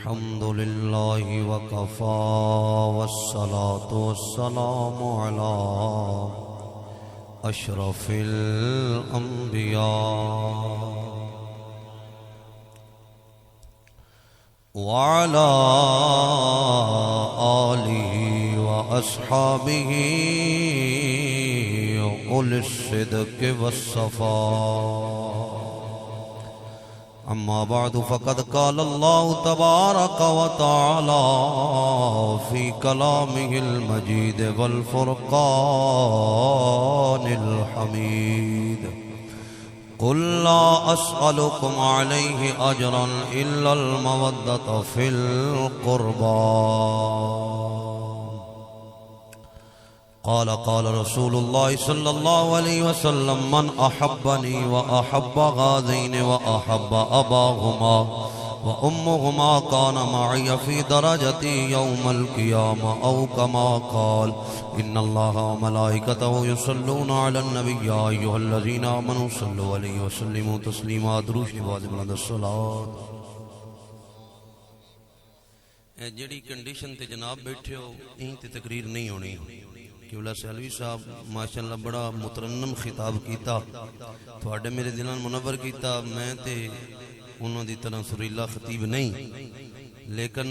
الحمد لله وكفى والصلاة والسلام على أشرف الأنبياء وعلى آله وأصحابه أولي الصدق والصفاء. أما بعد فقد قال الله تبارك وتعالى في كلامه المجيد والفرقان الحميد: قل لا أسألكم عليه أجرا إلا المودة في القربى. قال رسول الله صلى الله عليه وسلم: من أحبني وأحب هذين وأحب أباهما وأمهما كان معي في درجتي يوم القيامة، أو كما قال: إن الله وملائكته يصلون على النبي يا أيها الذين آمنوا صلوا عليه وسلموا تسليما. دروش بعد بلند الصلاة. جڑی کنڈیشن تے جناب بیٹھے ہو این تے تقریر نہیں ہونی. قبلہ سیلوی صاحب ماشاءاللہ بڑا مترنم خطاب کیتا، تھوڑے میرے دلان منور کیتا. میں تے انہوں دی طرح سریلا خطیب نہیں، لیکن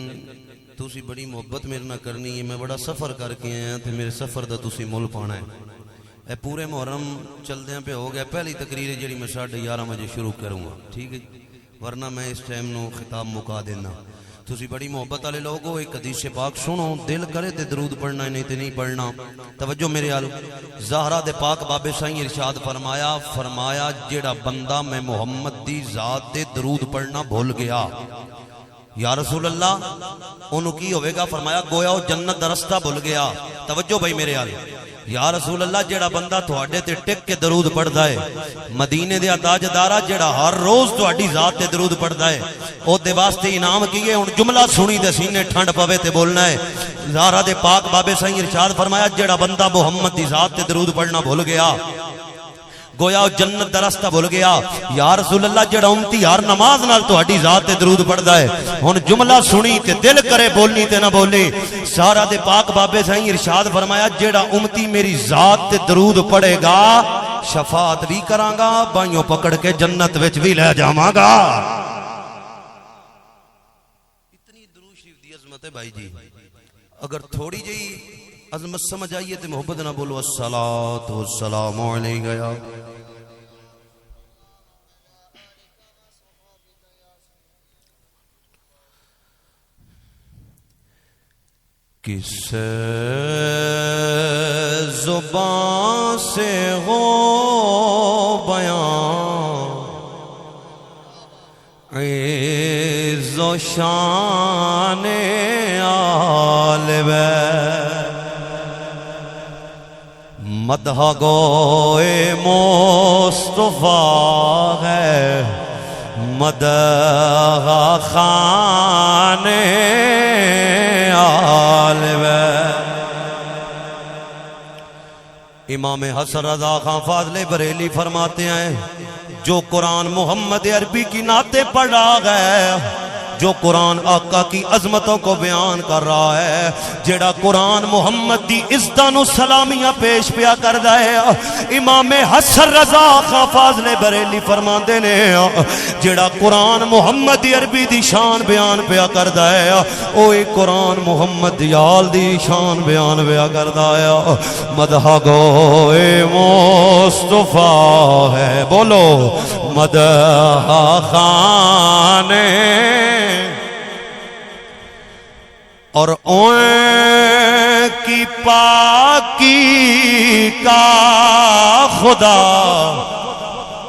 تُسی بڑی محبت میرے نہ کرنی ہے. میں بڑا سفر کر کے آیا تے میرے سفر دا تُسی مول پانا ہے. اے پورے محرم چلدیاں پہ ہو گیا. پہلی تقریر جڑی میں 11:30 بجے شروع کروں گا، ٹھیک ہے، ورنہ میں اس ٹائم نو خطاب مکا دینا. تُسی بڑی محبت والے لوگ ہو. ایک حدیث پاک سنو، دل کرے تے درود پڑھنا ہے، نہیں تے نہیں پڑھنا. توجہ میرے آلو. زہرا دے پاک بابے سائیں ارشاد فرمایا جیڑا بندہ میں محمد دی ذات تے درود پڑھنا بھول گیا، یا رسول اللہ انہوں کی ہوئے گا؟ فرمایا گویا وہ جنت دا رستہ بھول گیا. توجہ بھائی میرے آلو. یا رسول اللہ جیڑا بندہ تھوڑے تے ٹک کے درود پڑھدا ہے، مدینے دے تاجدارا جیڑا ہر روز تہاڈی ذات تے درود پڑھدا ہے، او دے واسطے انعام کیے. ہن جملہ سنی دے سینے ٹھنڈ پوے تے بولنا ہے. زہرا دے پاک بابے سائیں ارشاد فرمایا جیڑا بندہ محمد دی ذات تے درود پڑھنا بھول گیا، گویا وہ جنت دا رستہ بھول گیا. یا رسول اللہ جڑا امتی ہر نماز نال تہاڈی ذات تے درود پڑھدا ہے. ہن جملہ سنی تے دل کرے بولنی تے نہ بولی. سارا دے پاک بابے سائیں ارشاد فرمایا جڑا امتی میری ذات تے درود پڑھے گا شفاعت بھی کراں گا، بائیوں پکڑ کے جنت وچ بھی لے جاواں گا. اتنی درود شریف دی عظمت ہے بھائی جی. اگر تھوڑی جی عظمت سمجھ آئیے تے محبت نہ بولو الصلاۃ والسلام علیک یا کس زبان سے ہو بیان عز و شان آل بیت، مدح گوئے مصطفیٰ ہے مدح خان آل بیت. امام حسن رضا خان فاضل بریلی فرماتے ہیں جو قرآن محمد عربی کی نعتیں پڑھ رہا ہے، جو قرآن آقا کی عظمتوں کو بیان کر رہا ہے، جیڑا قرآن محمد دی عزتاں نو سلامیاں پیش پیا کردا ہے، امام حسن رضا خان فاضل بریلی فرماندے نے جیڑا قرآن محمد دی عربی دی شان بیان پیا کردا ہے، اوے قرآن محمد دی آل دی شان بیان پیا کردا ہے. مدح گوئے مصطفیٰ ہے، بولو مدح خان اور اون کی پاکی کا خدا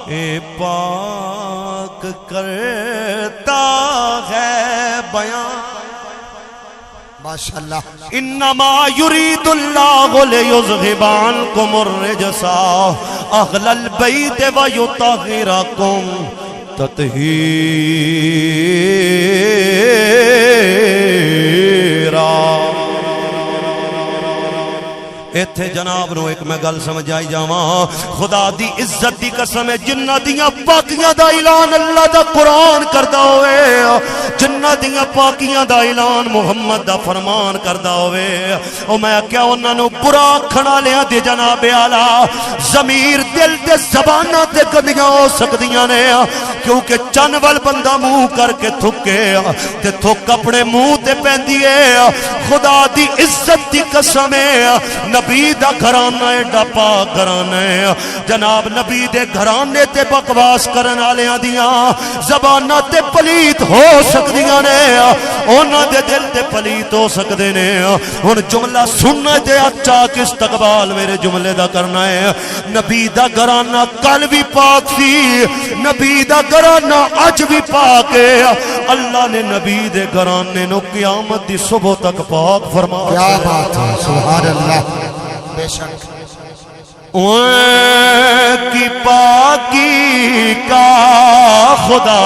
اے پاک کرتا ہے بیان. ماشاءاللہ. انما یرید اللہ لیذھب عنکم الرجس اہل البیت ویطہرکم تطہیرا. ایتھے جناب نو ایک میں گل سمجھائی جاواں خدا دی عزت دی قسم ہے جنہ دیاں پاکیاں دا اعلان اللہ دا قرآن کردا ہوئے جنہ دیاں پاکیاں دا اعلان محمد دا فرمان کردا ہوئے او میں کیا انہاں نو برا کھڑا لیا دے جناب اعلی ضمیر دل تے زباناں تے گندیاں ہو سکدیاں نے کیونکہ چنول بندہ منہ کر کے تھکے تے تھک اپنے منہ تے پیندی ہے خدا دی عزت دی قسم ہے نبی دا گھرانہ ایڈا پاک گھرانہ ہے جناب نبی دے گھرانے تے بکواس کرن والیاں دیاں زباناں تے پلیت ہو سکدیاں نے انہاں دے دل تے پلیت ہو سکدے نے ہن جملہ سننا تے اچھا استقبال میرے جملے دا کرنا ہے نبی دا گھرانہ کل بھی پاک سی نبی دا گھرانہ اج بھی پاک ہے اللہ نے نبی دے گھرانے نو قیامت دی صبح تک پاک فرمایا کیا بات ہے سبحان اللہ بے شک کی پاکی کا خدا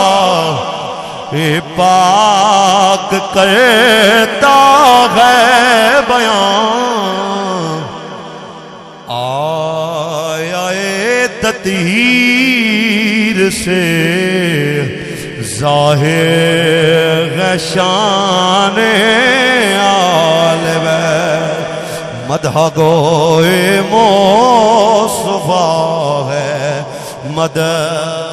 پاک کرتا ہے بیان آیا تطہیر سے ظاہر شان عالم مدح گوئے مصطفیٰ ہے مدح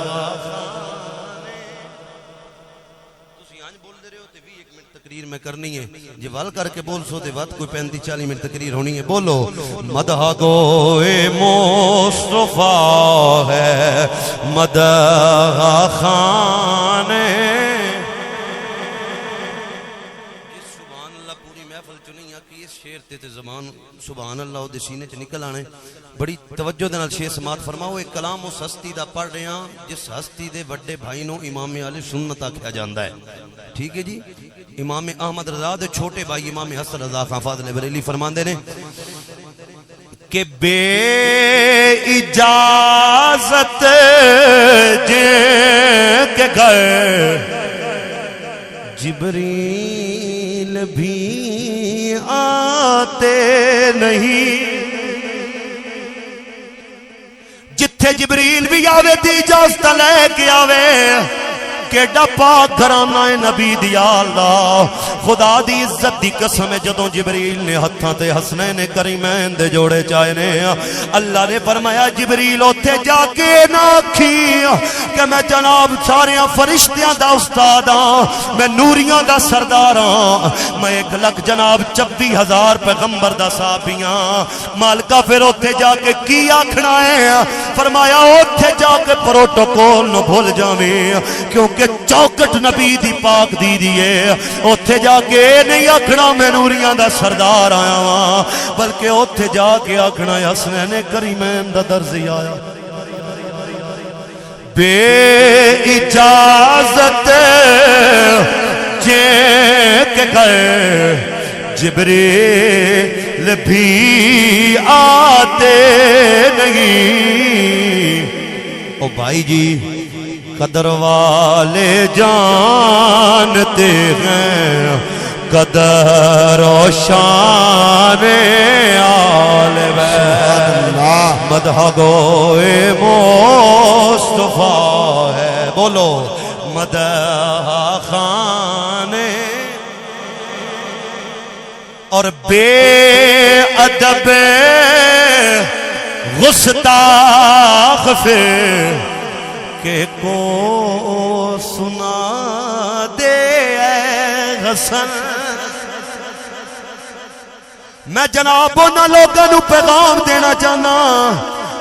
تقریر میں کرنی ہے جی وال کر کے بول سو دے وقت کوئی 35-40 منٹ تقریر ہونی ہے بولو مدح گوئے مصطفیٰ ہے مدح خان سبحان اللہ پوری محفل چنی کہ اس شعر تے زمان سبحان اللہ دے سینے چ نکل آنے بڑی توجہ دے نال شعر سماعت فرماؤ ایک کلام اس ہستی دا پڑھ رہے ہیں جس ہستی دے بڑے بھائی نو امام اہل سنت آکھیا جاندا ہے ٹھیک ہے جی امام احمد رضا دے چھوٹے بھائی امام حسن رضا خان فاضل بریلی فرماندے نے کہ بے اجازت جن کے گھر جبریل بھی آتے نہیں جتھے جبریل بھی آوے دی اجازت لے کے آوے کیڑا پاک گھرانہ نبی دی آلہ خدا دی عزت دی قسم جدوں جبریل نے ہتھاں تے حسنین کریمین دے جوڑے چائے نے اللہ نے فرمایا جبریل اوتھے جا کے نہ کھی کہ میں جناب ساریاں فرشتیاں دا استاد ہاں میں نوریاں دا سردار ہاں میں 1 لاکھ جناب 26,000 پیغمبر دا صحابی ہاں مالکہ پھر اوتھے جا کے کی آکھنا ہے فرمایا اوتھے جا کے پروٹوکول نو بھول جاویں کیونکہ کہ چوکٹ نبی دی پاک دی دیئے اوتھے جا کے نہیں آکھنا میں نوریاں دا سردار آیا ہاں بلکہ اوتھے جا کے آکھنا حسنین کریمین دا درزی آیا بے اجازت جن کے گھر جبریل بھی آتے نہیں او بھائی جی قدر والے جانتے ہیں قدر و شان عالم مدح گوئے مصطفیٰ ہے بولو مدح خان اور بے ادب گستاخ پھر کہ کو سنا دے اے حسن میں جناب انہاں لوگاں نو پیغام دینا چاہنا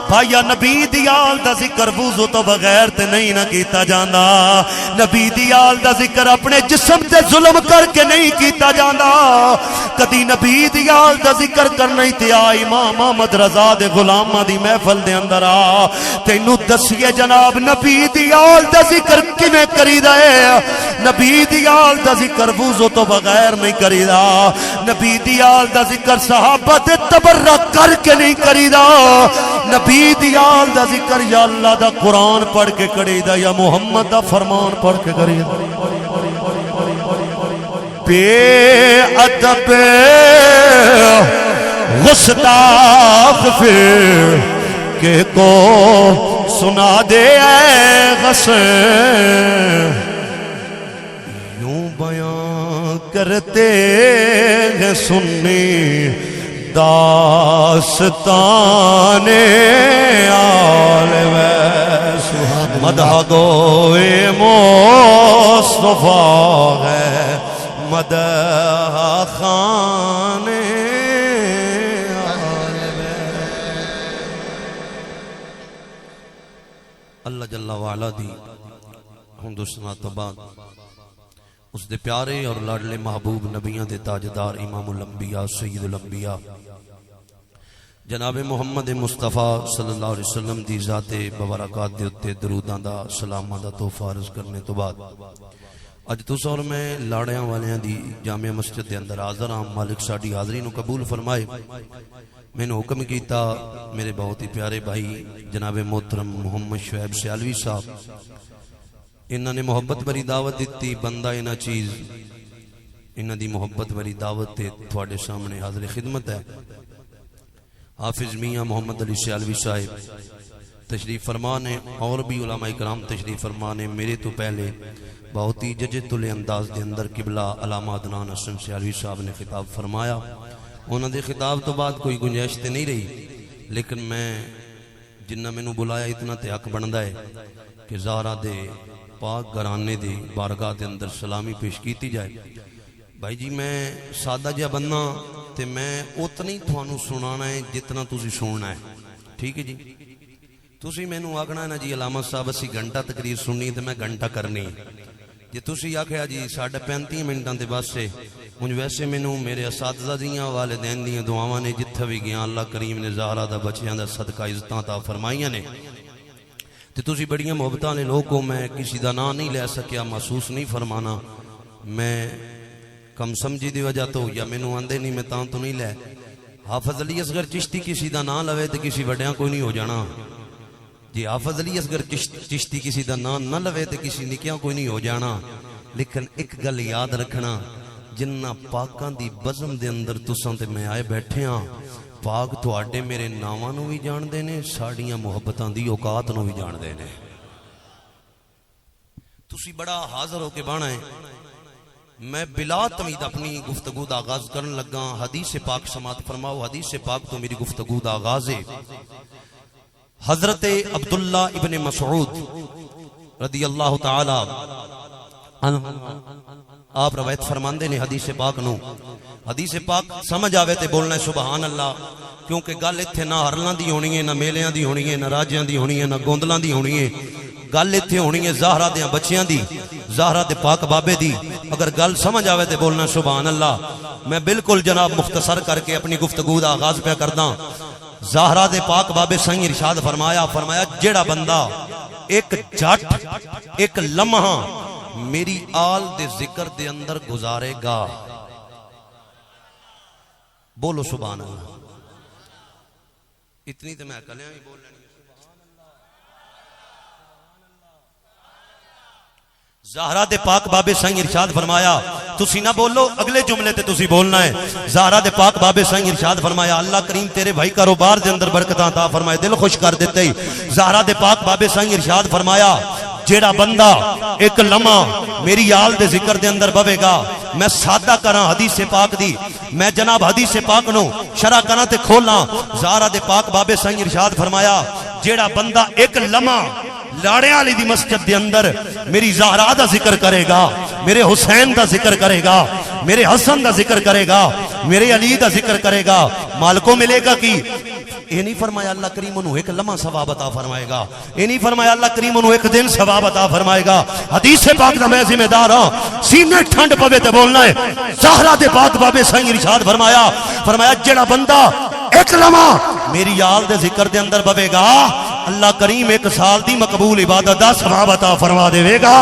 بھائیا نبی دی آل دا ذکر وضو تو بغیر تے نہیں نہ کیتا جانا نبی دی آل دا ذکر اپنے جسم تے ظلم کر کے نہیں کیتا جانا کدی نبی دی آل دا ذکر کرنا ہی تے امام احمد رضا دے غلامہ دی محفل دے اندر آ تینو دسیے جناب نبی دی آل دا ذکر کنے کری دے نبی دی آل دا ذکر وضو تو بغیر نہیں کری دا نبی دی آل دا ذکر صحابہ دے تبرک کر کے نہیں کری دا نبی دی آل دا ذکر یا اللہ دا قرآن پڑھ کے کری دا یا محمد دا فرمان پڑھ کے کری دا بے ادب گستاخ پھر کہ کو سنا دے اے غصے یوں بیان کرتے ہیں سنی داستان آل ویس مدح گوئے مصطفیٰ ہے مدح خان آل ویس۔ اللہ جل وعلا دی حمد و ثنا تو بعد اس دے پیارے اور لاڈلے محبوب نبیاں دے تاجدار امام الانبیاء سید الانبیاء جناب محمد مصطفیٰ صلی اللہ علیہ وسلم دی ذات مبارکات دے اتے دروداں دا سلاماں دا تحفہ عرض کرنے تو بعد اج تس اور میں لاڑیاں والیاں دی جامع مسجد دے اندر حاضر ہاں۔ مالک ساڈی حاضری نو قبول فرمائے۔ میں نے حکم کیتا میرے بہت ہی پیارے بھائی جناب محترم محمد شعیب سیالوی صاحب انہاں نے محبت بری دعوت دیتی، بندہ انہاں چیز انہاں دی محبت بری دعوت تے تھوڑے سامنے حاضر خدمت ہے۔ حافظ میاں محمد علی سیالوی صاحب تشریف فرمانے اور بھی علماء کرام تشریف فرمانے۔ میرے تو پہلے بہت ہی ججت انداز دے اندر قبلہ علامہ عدنان حسن سیالوی صاحب نے خطاب فرمایا۔ انہاں دے خطاب تو بعد کوئی گنجائش تے نہیں رہی، لیکن میں جنہ میں نو بلایا اتنا تے حق بندا ہے کہ زہرا دے پاک گھرانے دی بارگاہ دے اندر سلامی پیش کیتی جائے۔ بھائی جی میں سادہ جہا بننا تے میں اتنا ہی تھانو سنانا ہے جتنا تسی سننا ہے، ٹھیک ہے جی؟ تسی میں نو آگنا ہے نا جی علامہ صاحب اسی گھنٹہ تقریر سننی تے میں گھنٹہ کرنی، جی تسی آکھیا جی 35 منٹاں تے بس سے مجھ ویسے میں نو میرے اساتذہ دیاں والدین دیاں دعاواں نے جتھا بھی گیا اللہ کریم نے زہرا دا بچیاں دا صدقہ عزتاں عطا فرمائیاں نے تے تسی بڑیاں محبتاں نے لوگوں میں کسی دا نام نہیں لے سکیا، محسوس نہیں فرمانا، میں کم سمجھی دی وجہ تو یا میں نو آندے نہیں میں تاں تو نہیں لے۔ حافظ علی اصغر چشتی کسی دا نام لوے تے کسی وڈیاں کوئی نہیں ہو جانا جی۔ حافظ علی اصغر چشتی کسی دا نام نہ لوے تے کسی نکیاں کوئی نہیں ہو جانا، لیکن ایک گل یاد رکھنا جنہ پاکاں دی بزم دے اندر تساں تے میں آئے بیٹھے ہاں، پاک تو آڈے میرے ناواں نو بھی جان دینے، ساڑیاں محبتاں دی اوقات نو بھی جان دینے۔ تسی بڑا حاضر ہو کے بانا ہے۔ میں بلا تمید اپنی گفتگو دا آغاز کرن لگا، حدیث پاک سماعت فرماؤ۔ حدیث پاک تو میری گفتگو دا آغاز ہے۔ حضرت عبداللہ ابن مسعود رضی اللہ تعالی آپ روایت فرماندے نے حدیث پاک نو۔ حدیث پاک سمجھ آوے تے بولنا ہے سبحان اللہ، کیونکہ گل اتھے نہ ہرلاں دی ہونی ہے، نہ میلیاں دی ہونی ہے، نہ راجیاں دی ہونی ہے، نہ گوندلاں دی ہونی ہے، گل اتھے ہونی ہے زہرا دیاں بچیاں دی، زہرا دے پاک بابے دی۔ اگر گل سمجھ آوے تے بولنا سبحان اللہ۔ میں بالکل جناب مختصر کر کے اپنی گفتگو دا آغاز پہ کردا۔ زہرا دے پاک بابے سائیں ارشاد فرمایا جیڑا بندہ ایک جھٹ ایک لمحہ میری آل دے ذکر دے اندر گزارے گا، بولو سبحان اللہ۔ اتنی تو میں اکلیاں ہی بول لینی۔ زہرا دے پاک بابے سائیں ارشاد فرمایا، تسی نہ بولو اگلے جملے تے تسی بولنا ہے۔ زہرا دے پاک بابے سائیں ارشاد فرمایا اللہ کریم تیرے بھائی کاروبار دے اندر برکتاں عطا فرمائے، دل خوش کر دیتے ہی۔ زہرا دے پاک بابے سائیں ارشاد فرمایا جیڑا بندہ ایک لمحہ میری آل دے ذکر دے اندر بوے گا، میں سادہ کراں حدیث پاک دی، میں جناب حدیث پاک نو شرح کراں تے کھولاں۔ زہرا دے پاک بابے سائیں ارشاد فرمایا جیڑا بندہ ایک لمحہ لاڑے والی دی مسجد دے اندر میری زہرا دا ذکر کرے گا، میرے حسین دا ذکر کرے گا، میرے حسن دا ذکر کرے گا، میرے علی دا ذکر کرے گا، مالکوں ملے گا کی یہ نہیں فرمایا اللہ کریم انہوں ایک لمحہ ثواب عطا فرمائے گا، یہ نہیں فرمایا اللہ کریم انہوں ایک دن ثواب عطا فرمائے گا۔ حدیث سے پاک دا میں ذمہ دار ہاں، سینے ٹھنڈ پوے تے بولنا ہے۔ زہرا دے پاک بابے سائیں ارشاد فرمایا جڑا بندہ ایک لمحہ میری آل دے ذکر دے اندر بوے گا، اللہ کریم ایک سال دی مقبول عبادت دا ثواب عطا فرما دے گا۔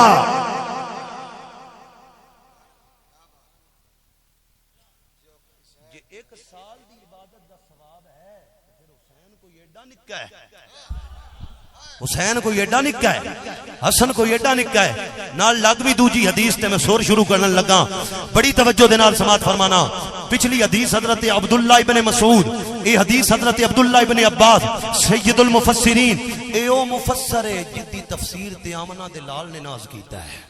ایک سال دی عبادت دا ثواب ہے، پھر حسین کوئی ایڈا نکا ہے، حسین کوئی ایڈا نکا ہے، حسن کوئی ایڈا نکا ہے۔ نال لگ بھی دوجی حدیث تے میں سور شروع کرنے لگا، بڑی توجہ دے نال سماعت فرمانا۔ پچھلی حدیث حضرت عبداللہ ابن مسعود، اے حدیث حضرت عبداللہ ابن عباس سید المفسرین، اے او مفسر ہے جدی تفسیر تے آمنہ دے لال نے ناز کیتا ہے،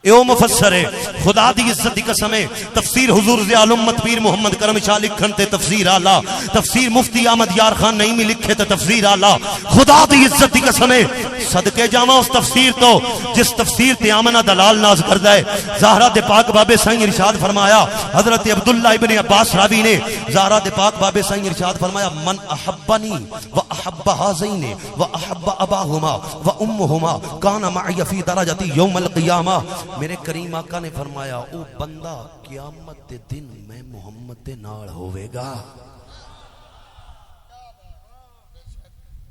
اے او مفسر ہے خدا دی عزت دی قسم ہے تفسیر حضور ضیاء الامت پیر محمد کرم شاہ لکھن تے تفسیر آلہ، تفسیر مفتی احمد یار خان نعیمی لکھے تے تفسیر آلہ، خدا دی عزت دی قسم ہے صدقے جاواں اس تفسیر تو جس تفسیر تے آمنہ دلال ناز کردہ ہے۔ زہرہ دے پاک باب سائیں ارشاد فرمایا، حضرت عبداللہ ابن عباس راوی نے زہرہ دے پاک باب سائیں ارشاد فرمایا، من احبنی و احب حازین و احب اباہما و امہما کان معی فی درجتی یوم القیامہ، میرے کریم آقا نے فرمایا او بندہ قیامت دے دن میں محمد دے نال ہوئے گا۔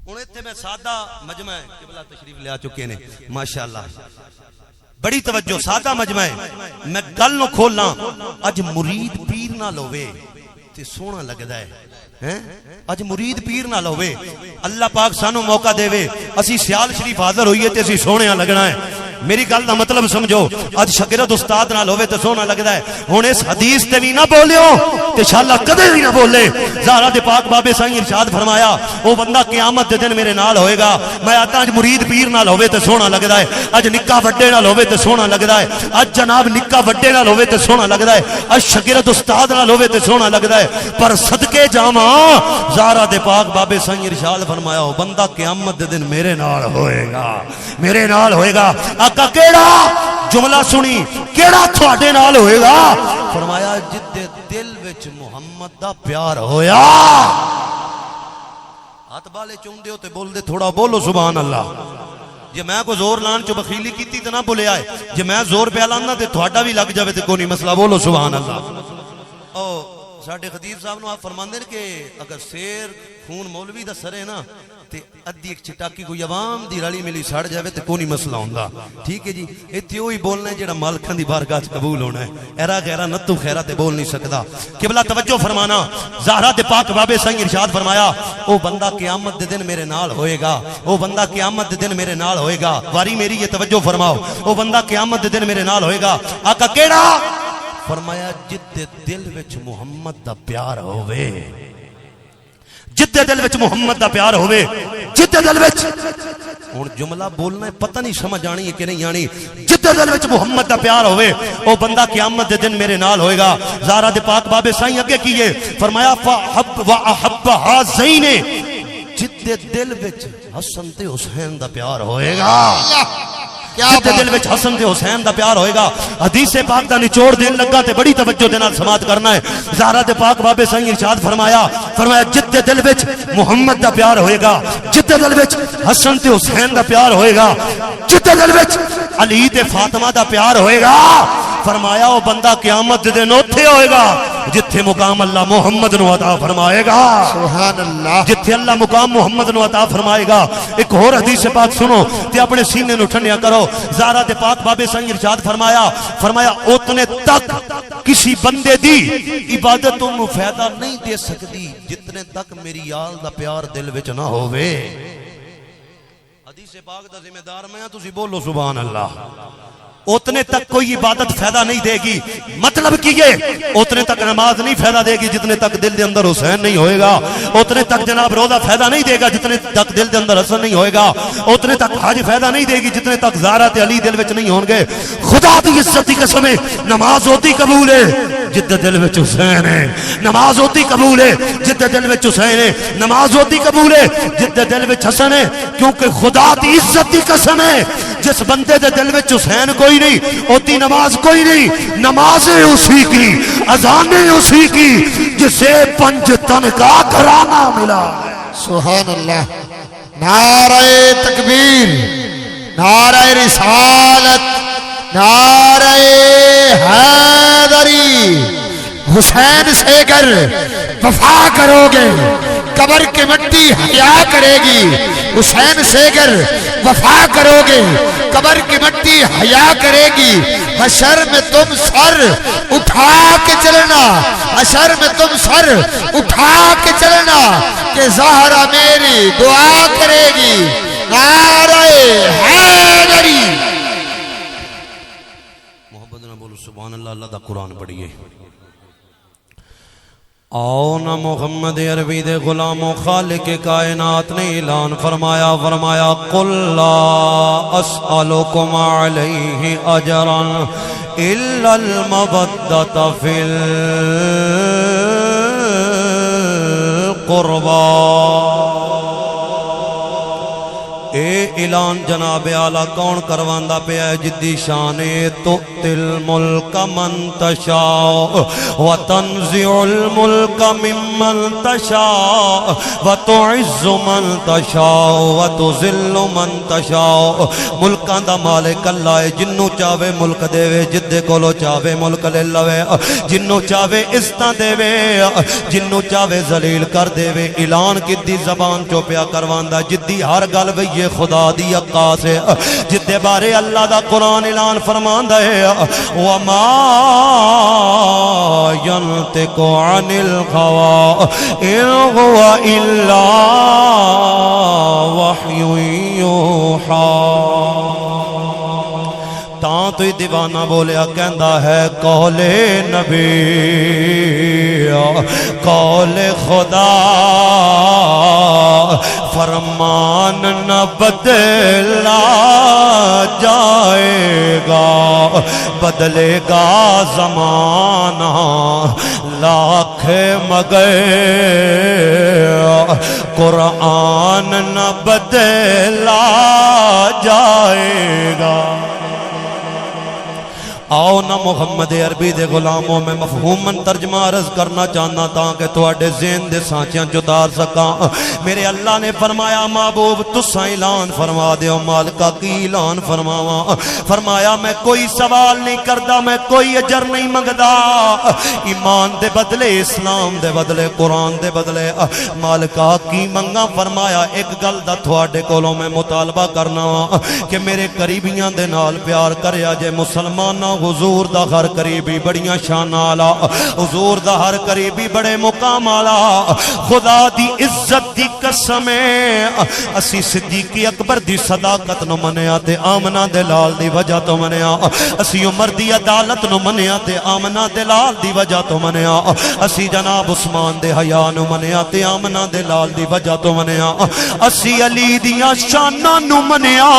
انہیں تے میں سادہ مجمع ہے، قبلہ تشریف لے آ چکے نے ماشاءاللہ، بڑی توجہ، سادہ مجمع ہے، میں گل نو کھولاں، اج مرید پیر نہ لوے تے سونا لگدا ہے، اج مرید پیر نہ لوے، اللہ پاک سانو موقع دے وے اسی سیال شریف حاضر ہوئیے تے اسی سونے لگنا ہے، میری گل دا مطلب سمجھو، اج شاگرد استاد نال ہوے تے سونا لگدا ہے، ہن اس حدیث تے بھی نہ بولیو تے انشاءاللہ کدے بھی نہ بولے۔ زہرہ دے پاک باب سائیں ارشاد فرمایا او بندہ قیامت دے دن میرے نال ہوئے گا۔ میں آتا اج مرید پیر نال ہوے تے سونا لگدا ہے، اج نکا وڈے نال ہوے تے سونا لگدا ہے، اج جناب نکا وڈے نال ہوے تے سونا لگدا ہے، اج شاگرد استاد نال ہوے تے سونا لگدا ہے، پر صدقے جاواں زہرہ دے پاک باب سائیں ارشاد فرمایا او بندہ قیامت دے دن میرے نال ہوئے گا، میرے نال ہوئے گا۔ آقا کیڑا جملہ سنی، کیڑا تھوڑے نال ہوئے گا؟ فرمایا جدے دل وچ محمد دا پیار ہویا۔ ہاتھ بالے چون دیو تے بول دے تھوڑا بولو سبحان اللہ۔ جے میں کو زور لان چو بخیلی کیتی تے نہ بولے آئے، جے میں زور پہ لانا تے تھوڑا بھی لگ جاوے تے کوئی نہیں مسئلہ، بولو سبحان اللہ۔ او ساڑھے خطیب صاحب نو آپ فرماندے کہ اگر سیر خون مولوی دا سرے نا تے ادھی ایک چٹاکی کوئی عوام دی رلی ملی سڑ جاوے تے کوئی نہیں مسئلہ ہوندہ، ٹھیک ہے جی، ایتھے ہوئی بولنا ہے جیڑا مالکان دی بارگاہ قبول ہونا ہے، ایرا غیرہ نتو خیرہ تے بول نہیں سکتا۔ قبلہ توجہ فرمانا، زہرہ دے پاک باب سائیں ارشاد فرمایا او بندہ قیامت دے دن میرے نال ہوئے گا، او بندہ قیامت دے دن میرے نال ہوئے گا، واری میری یہ توجہ فرماؤ، او بندہ قیامت دے دن میرے نال ہوئے گا۔ آقا کیڑا؟ فرمایا جدے دل وچ محمد دا پیار ہوئے، جدے دل وچ محمد دا پیار ہوئے، جدے دل وچ، اور جملہ بولنا ہے پتہ نہیں سمجھ آنی ہے کہ نہیں آنی، جدے دل وچ محمد دا پیار ہوئے او بندہ قیامت دے دن میرے نال ہوئے گا۔ زہرہ دے پاک باب سائیں اگے کیے فرمایا فَحَبْ وَأَحَبَّ حَازَيْنِ، جدے دل وچ حسن تے حسین دا پیار ہوئے گا، جدے دل وچ حسن تے حسین دا پیار ہوئے گا۔ حدیث پاک دا نچوڑ دین لگا تے بڑی توجہ دے نال سماعت کرنا ہے۔ زہرہ دے پاک باب سائیں ارشاد فرمایا جدے دل وچ محمد دا پیار ہوئے گا، جدے دل وچ حسن تے حسین دا پیار ہوئے گا، جدے دل وچ علی تے فاطمہ دا پیار ہوئے گا، فرمایا وہ بندہ قیامت دے دن اوتھے ہوئے گا جتھے مقام اللہ محمد نو عطا فرمائے گا، سبحان اللہ، جتھے اللہ مقام محمد نو عطا فرمائے گا۔ ایک اور حدیث پاک سنو تے اپنے سینے نو ٹھنڈیا کرو۔ زہرہ دے پاک باب سائیں ارشاد فرمایا اتنے تک کسی بندے دی عبادت تم فائدہ نہیں دے سکتی جتنے تک میری یال دا پیار دل وچ نہ ہوئے۔ حدیث پاک دا ذمہ دار میں تسی بولو سبحان اللہ۔ اتنے تک کوئی عبادت فائدہ نہیں دے گی، مطلب کیے اتنے تک نماز نہیں فائدہ دے گی جتنے تک دل دے اندر حسین نہیں ہوئے گا، اتنے تک جناب روزہ فائدہ نہیں دے گا جتنے تک دل دے اندر حسن نہیں ہوئے گا، اتنے تک حج فائدہ نہیں دے گی جتنے تک زہرہ تے علی دل وچ نہیں ہون گے۔ خدا دی عزت دی قسم ہے نماز ہوتی قبول ہے جتنے دل وچ حسین ہے، نماز ہوتی قبول ہے جتنے دل وچ حسین ہے، نماز ہوتی قبول ہے جتنے دل وچ حسن ہے، کیونکہ خدا دی عزت دی قسم ہے جس بندے دے دل وچ حسین کوئی نہیں ہوتی نماز کوئی نہیں، نمازیں اسی کی، اذانیں اسی کی جسے پنج تن کا گھرانہ ملا۔ سبحان اللہ، نعرہ تکبیر، نعرہ رسالت، نعرہ حیدری۔ حسین سے گر وفا کرو گے قبر کی مٹی حیا کرے گی، حسین سے گر وفا کرو گے قبر کی مٹی حیا کرے گی، حشر میں تم سر اٹھا کے چلنا، حشر میں تم سر اٹھا کے چلنا کہ زہرہ میری دعا کرے گی۔ نعرہ حیدری۔ محبت نہ بولو سبحان اللہ۔ اللہ دا قرآن پڑھیے۔ آؤ نہ محمد عربی دے غلام و خالق کائنات نے اعلان فرمایا قل لا اسألکم علیہ اجرا الا المودۃ فی القربى۔ اے اعلان جناب اعلیٰ کون کرواندا پیا ہے؟ جدی شان تؤتی الملک من تشاء وتنزع الملک ممن تشاء وتعز من تشاء وتذل من تشاء۔ ملکاں دا مالک اللہ ہے، جنوں چاہے ملک دے جدے کولو چاہے ملک لے لوے، جنوں چاہے عزتاں دے جنوں چاہے ذلیل کر دے۔ اعلان کدی زبان چو پیا کرواندا جدی ہر گل وی خدا دی عکاس ہے، جدے بارے اللہ دا قرآن اعلان فرماندا ہے وما ينطق عن الهوى إن هو إلا وحي يوحى۔ تاں تو دیوانہ بولیا کہندا ہے قول نبی قول خدا فرمان نہ بدلا جائے گا، بدلے گا زمانہ لاکھ مگر قرآن نہ بدلا جائے گا۔ آؤ نہ محمد عربی دے غلاموں میں مفہوماً ترجمہ عرض کرنا چاہنا تاکہ تواڈے ذہن دے سانچیاں جتار سکاں۔ میرے اللہ نے فرمایا محبوب تساں اعلان فرما دیو، مالکہ کی اعلان فرماواں۔ فرمایا میں کوئی سوال نہیں کردا، میں کوئی اجر نہیں منگدا، ایمان دے بدلے اسلام دے بدلے قرآن دے بدلے مالکہ کی منگا۔ فرمایا ایک گل دا تواڈے کولوں میں مطالبہ کرنا کہ میرے قریبیاں دے نال پیار کریا جے مسلماناں۔ حضور دا ہر قریبی بڑیاں شان آلا، حضور دا ہر قریبی بڑے مقام آلا۔ خدا دی عزت دی قسم اسی صدیق اکبر دی صداقت نو منیا تے آمنہ دے لال دی وجہ تو منیا، اسی عمر دی عدالت نو منیا تے آمنہ دے لال دی وجہ تو منیا، اسی جناب عثمان دے حیا نو منیا تے آمنہ دے لال دی وجہ تو منیا، اسی علی دیاں شاناں نو منیا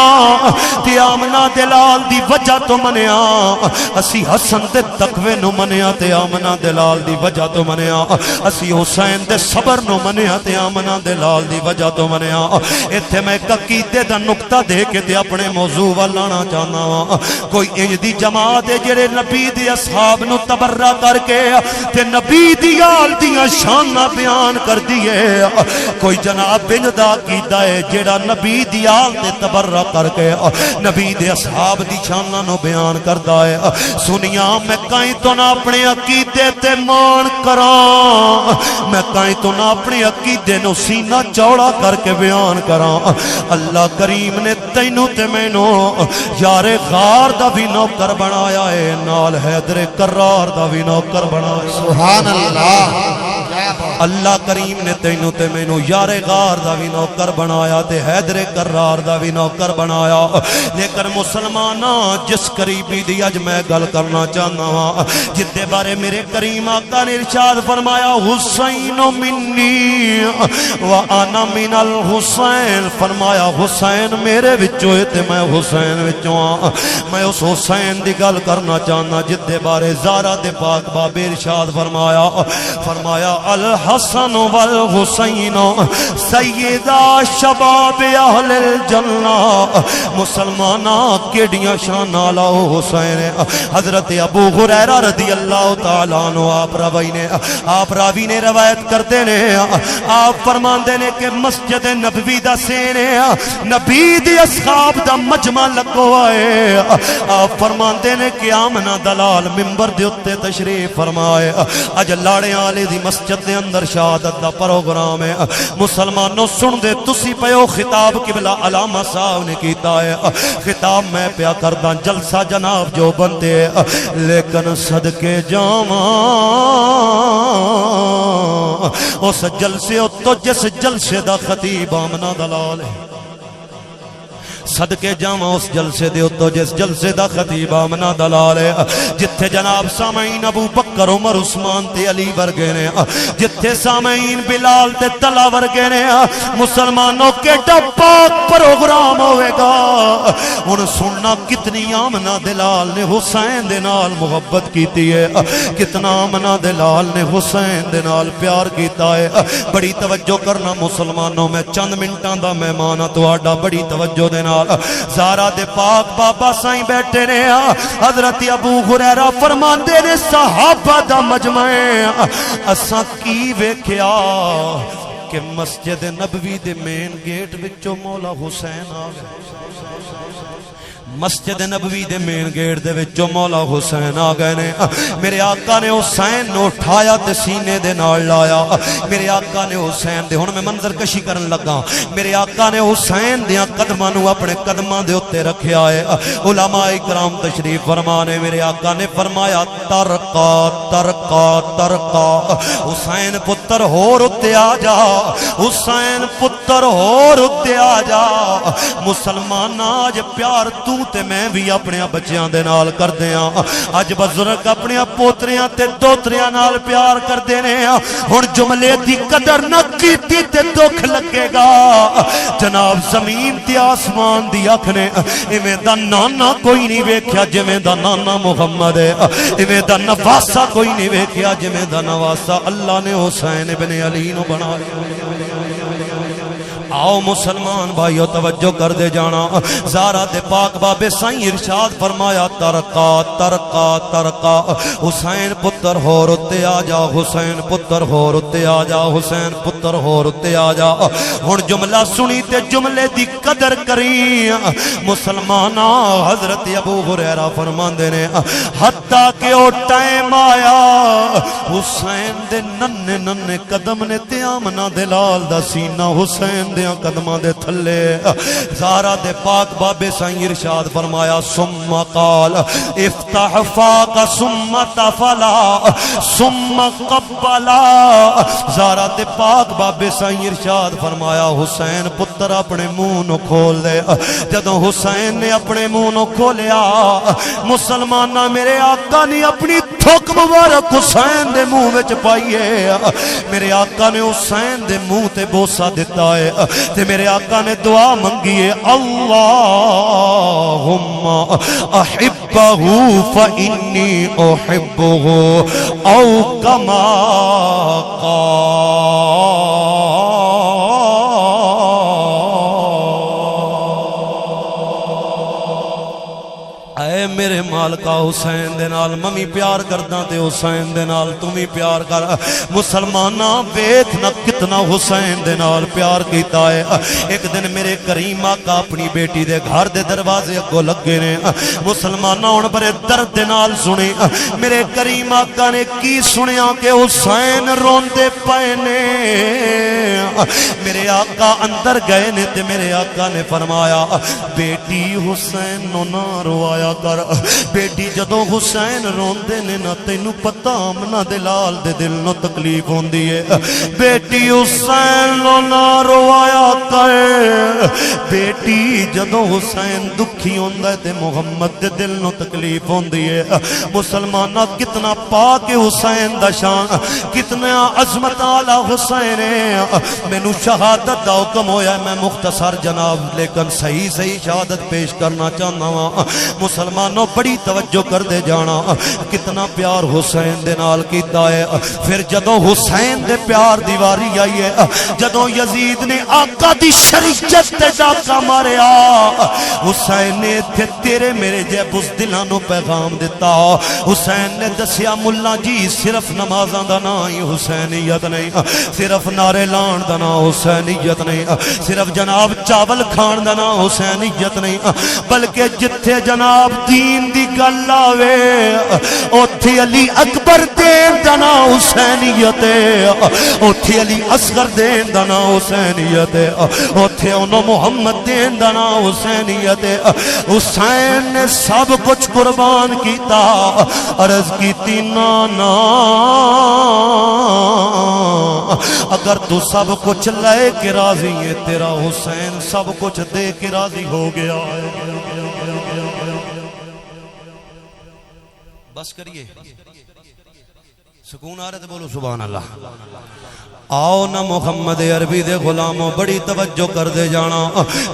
تے آمنہ دے لال دی وجہ تو منیا، اسی حسن دے تقوی نو منیا تے آمنہ دے لال دی وجہ تو منیا، اسی حسین دے صبر نو منیا تے آمنہ دے لال دی وجہ تو منیا۔ ایتھے میں ایک عقیدے دا نقطہ دے کے تے اپنے موضوع لانا چاہنا وا۔ کوئی انج دی جماعت ہے جڑے نبی دے اصحاب نو تبرہ کر کے تے نبی دی آل دیاں شاناں بیان کر دیے، کوئی جناب انج دا عقیدہ ہے جڑا نبی دی آل تے تبرہ کر کے نبی دے اصحاب دی شاناں نو بیان کردا ہے۔ سنیا میں کہیں تو نہ اپنے عقیدے تے مان کراں، میں کہیں تو نہ اپنے عقیدے نو سینہ چوڑا کر کے بیان کراں۔ اللہ کریم نے تینوں تے مینوں یار غار دا بھی نوکر بنایا ہے، نال حیدر کرار دا بھی نوکر بنایا۔ سبحان اللہ۔ اللہ کریم نے تینوں تے مینوں یار غار دا بھی نوکر بنایا تے حیدر کرار دا بھی نوکر بنایا۔ لیکن مسلماناں جس قریبی دی اج میں گل کرنا چاہنا ہاں جدے بارے میرے کریم آقا نے ارشاد فرمایا حسین منی وانا من الحسین، فرمایا حسین میرے وچوں تے میں حسین وچوں ہاں۔ میں اس حسین دی گل کرنا چاہنا جدے بارے زارا دے پاک بابے ارشاد فرمایا الحسن والحسین سیدہ شباب اہل الجنہ۔ مسلمانہ کیڑیاں شان آلا حسین حضرت ابو ہریرہ رضی اللہ تعالیٰ عنہ آپ راوی نے روایت کرتے نے، آپ فرماندے نے کہ مسجد نبوی دا سینے نبی دی اصحاب دا مجمع لگو آئے۔ آپ فرماندے نے کہ آمنہ دلال ممبر دے اتے تشریف فرمائے، اج لاڑے آلے دی مسجد دے اندر شہادت دا پروگرام ہے۔ مسلمانوں سن دے تسی پیو خطاب قبلہ علامہ صاحب نے کیتا ہے، خطاب میں پیا کردہ جلسہ جناب جو بنتے لیکن صدقے جاواں اس جلسے تو جس جلسے دا خطیب آمنہ دلال ہے، صدقے جاواں اس جلسے دے اتو جس جلسے دا خطیب آمنہ دلال ہے، جتھے جناب سامعین ابو بکر عمر عثمان تے علی ورگے نے، جتھے سامعین بلال تے طلحہ ورگے نے، مسلمانوں کے پاک پروگرام ہوئے گا۔ ان سننا کتنی آمنہ دلال نے حسین دے نال محبت کیتی ہے، کتنا آمنہ دلال نے حسین دے نال پیار کیتا ہے۔ بڑی توجہ کرنا مسلمانوں، میں چند منٹاں دا مہمان ہاں تہاڈا، بڑی توجہ دے نال زہرا دے پاک بابا سائیں بیٹھے نے، حضرت ابو ہریرہ فرماندے نے صحابہ دا مجمع اساں کی ویکھیا کہ مسجد نبوی دے مین گیٹ وچوں مولا حسین آ گئے، مسجد نبوی دے مین گیٹ دے وچوں مولا حسین آ گئے نے۔ میرے آقا نے حسین نو اٹھایا تے سینے دے نال لایا، میرے آقا نے حسین دے، ہن میں منظر کشی کرن لگا، میرے آقا نے حسین دیاں قدماں نو اپنے قدماں دے اوتے رکھیا ہے۔ علماء کرام تشریف فرما نے، میرے آقا نے فرمایا ترقا ترقا ترقا، حسین پتر ہور اتے آ جا، حسین پتر ہور اتے آ جا۔ مسلمان آج پیار تو تے میں بھی اپنے بچیاں دے نال کر دیاں، اج بزرگ اپنے پوتریاں تے دوتریاں نال پیار کر دینے، ہن جملے دی قدر نہ کیتی تے دکھ لگے گا۔ جناب زمین تے آسمان دی اکھ نے ایویں دا نانا کوئی نہیں ویکھیا جویں دا نانا محمد ہے، ایویں دا نواسا کوئی نہیں ویکھیا جویں دا نواسا اللہ نے حسین ابن علی نو بنایا۔ آؤ مسلمان بھائیو توجہ کر دے جانا، زہرا دے پاک بابے سائیں ارشاد فرمایا ترقا ترقا ترقا، حسین پتر ہور اتے آ جا، حسین پتر ہور اتے آ جا، حسین پتر ہور اتے آ جا۔ ہن جملہ سنی تے جملے دی قدر کری مسلمانا، حضرت ابو ہریرہ فرماندے نے حتیٰ کہ او ٹائم آیا حسین دے ننے ننے قدم نے تے آمنہ دلال دا سینہ حسین دیاں قدماں دے تھلے، زہرا دے پاک بابے سائیں ارشاد فرمایا ثم قال افتح فاق ثم تفلا ثم قبلا، زہرا دے پاک بابے سائیں ارشاد فرمایا حسین پتر اپنے منہ نو کھول دے۔ جدوں حسین نے اپنے منہ نو کھولیا مسلمانہ میرے آقا نے اپنی تھوک مبارک حسین دے منہ وچ پائیے، میرے آقا نے حسین دے منہ تے بوسہ دیتا ہے تے میرے آقا نے دعا منگی ہے اللہم احبہ فإنی احبہ او کما قال۔ اے میرے مالکا حسین دے نال ممی پیار کرداں تے حسین دے نال تمی پیار کر۔ مسلمانہ ویکھ نہ کتنا حسین دے نال پیار کیتا ہے۔ ایک دن میرے کریم آقا اپنی بیٹی دے گھر دے دروازے اگوں لگے نے، مسلمانہ ہن بڑے درد دے نال سنی میرے کریم آقا نے کی سنیا کہ حسین روندے پئے نے۔ میرے آقا اندر گئے نے تے میرے آقا نے فرمایا بیٹی حسین نو نہ روایا کر، بیٹی جدوں حسین روندے نے نہ تینوں پتہ آمنہ دلال دے دل نو تکلیف ہوندی ہے، بیٹی حسین نو نہ روایا کر، بیٹی جدوں حسین دکھی ہوندا ہے تے محمد دے دل نو تکلیف ہوندی ہے۔ مسلمانہ کتنا پاک حسین دا شان، کتنا عظمت والا حسین ہے۔ مینوں شہادت دا حکم ہویا ہے، میں مختصر جناب لیکن صحیح شہادت پیش کرنا چاہنا ہاں۔ مسلمانوں بڑی توجہ کر دے جانا، کتنا پیار حسین دے نال کیتا ہے۔ پھر جدوں حسین دے پیار دی واری آئی ہے، جدوں یزید نے آقا دی شریعت تے ڈاکا ماریا، حسین نے تھے تیرے میرے جے بزدلاں نو پیغام دیتا۔ حسین نے دسیا ملا جی صرف نمازاں دا نا ہی حسینیت نہیں، صرف نعرے لان دا نا حسینیت نہیں، صرف جناب چاول کھان دا نا حسینیت نہیں، بلکہ جتھے جناب دین دین دی گل آوے اوتھے علی اکبر دین دا نام حسینیت ہے، اوتھے علی اصغر دین دا نام حسینیت ہے، اوتھے انہوں محمد دین دا نام حسینیت ہے۔ حسین نے سب کچھ قربان کیتا، عرض کیتی نانا اگر تو سب کچھ لے کے راضی ہے، تیرا حسین سب کچھ دے کے راضی ہو گیا ہے۔ بس کریے، سکون آ رہے تو بولو سبحان اللہ۔ آؤ نہ محمد عربی دے غلاموں بڑی توجہ کر دے جانا،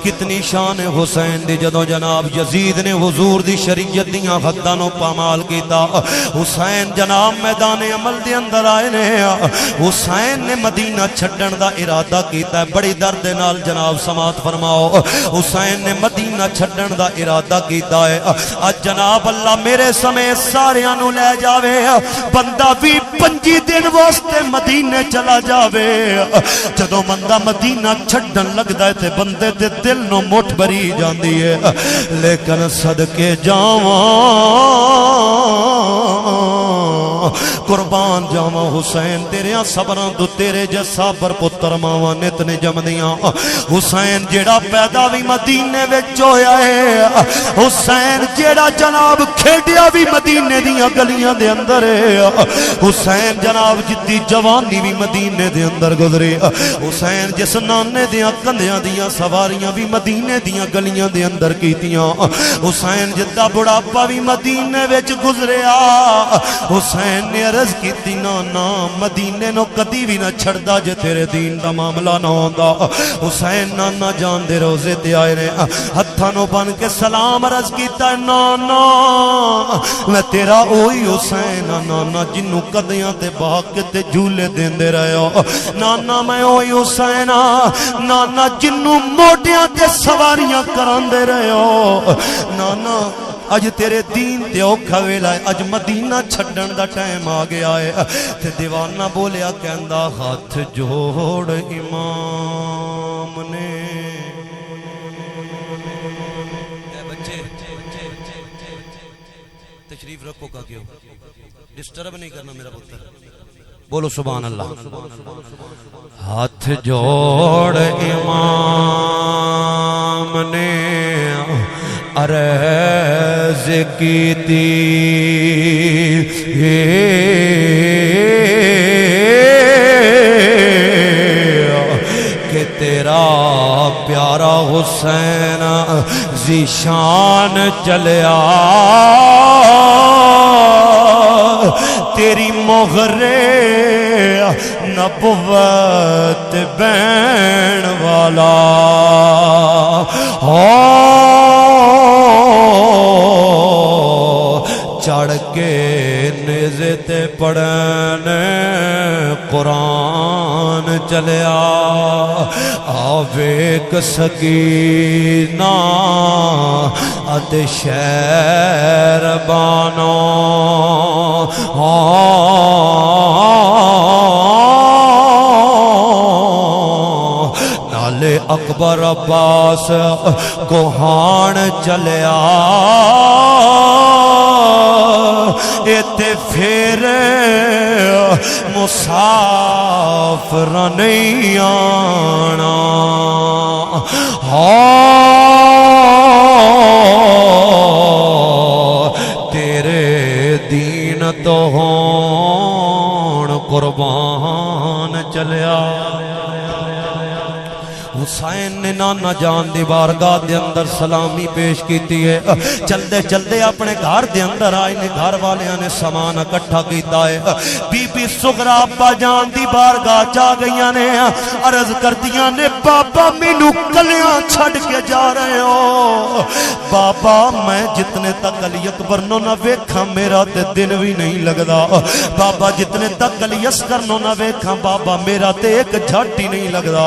کتنی شان حسین دی جدو جناب یزید نے حضور دی شریعت دیاں حداں پامال کیتا، حسین جناب میدان عمل دے اندر آئے نے، حسین نے مدینہ چھڈن دا ارادہ کیتا ہے، بڑی درد نال جناب سماعت فرماؤ، حسین نے مدینہ چھڈن دا ارادہ کیتا ہے، اج جناب اللہ میرے سمیت ساریاں نو لے جاوے، بندہ بھی 25 دن واسطے مدینے چلا جاوے، جدو بندہ مدینہ چھڈن لگدا ہے تے بندے دے دل نو مٹھ بری جاندی ہے، لیکن صدقے جاواں قربان جاواں حسین تیریاں صبراں تو تیرے جیسا بر پتر ماواں نت نے جمدیاں، حسین جیڑا پیدا بھی مدینے وچ ہویا ہے، حسین جیڑا جناب کھیڈیا بھی مدینے دیاں گلیاں دے اندر ہے، حسین جناب جدی جوانی بھی مدینے دے اندر گزرے، حسین جس نانے دیاں کندیاں دیاں سواریاں بھی مدینے دیاں گلیاں دے اندر کیتیاں، حسین جدا بڑھاپا بھی مدینے وچ گزریا، حسین نے عرض کیتی نانا مدینے نو کدی بھی نہ چھڑدا جے تیرے دین دا معاملہ نہ ہوندا، حسین نانا جان دے روزے تے آئے نے، ہتھاں نو بن کے سلام عرض کیتا نانا میں تیرا اوہی حسین نانا جنوں کدیاں تے باغ تے جھولے دیندے رہے ہو، نانا میں اوہی حسین نانا جنوں موڈیاں تے سواریاں کراندے رہے ہو، نانا اج تیرے دین تے اوکھا ویلا ہے، اج مدینہ چھڈن دا ٹائم آ گیا ہے، تے دیوانہ بولیا کہندا ہاتھ جوڑ امام نے، اے بچے تشریف رکھو کا کیوں ڈسٹرب نہیں کرنا میرا پتر، بولو سبحان اللہ۔ ہاتھ جوڑ امام نے عرض کی تھی کہ تیرا پیارا حسین ذیشان چلیا، تیری مہر نبوت بین والا چڑھ کے نیزے تے پڑھن قرآن چلیا، آویک سکینہ اد شہر بانو، نالے اکبر عباس کوہان چلیا، ایتے پھر مسافر نہیں آنا، تیرے دین تو ہون قربان چلیا۔ حسین نے نانا جان دی بارگاہ دے اندر سلامی پیش کیتی ہے، چلدے چلدے اپنے گھر دے اندر آئے نے، گھر والیاں نے سامان اکٹھا کیتا ہے، بی بی سغرا ابا جان دی بارگاہ چا گئیاں نے، عرض کردیاں نے بابا مینوں کلیاں چھڑ کے جا رہے ہو، بابا میں جتنے تک علی اکبر نو نہ ویکھاں میرا تے دن بھی نہیں لگدا، بابا جتنے تک علی اصغر نو نہ ویکھاں بابا میرا تے ایک جھٹ ہی نہیں لگدا۔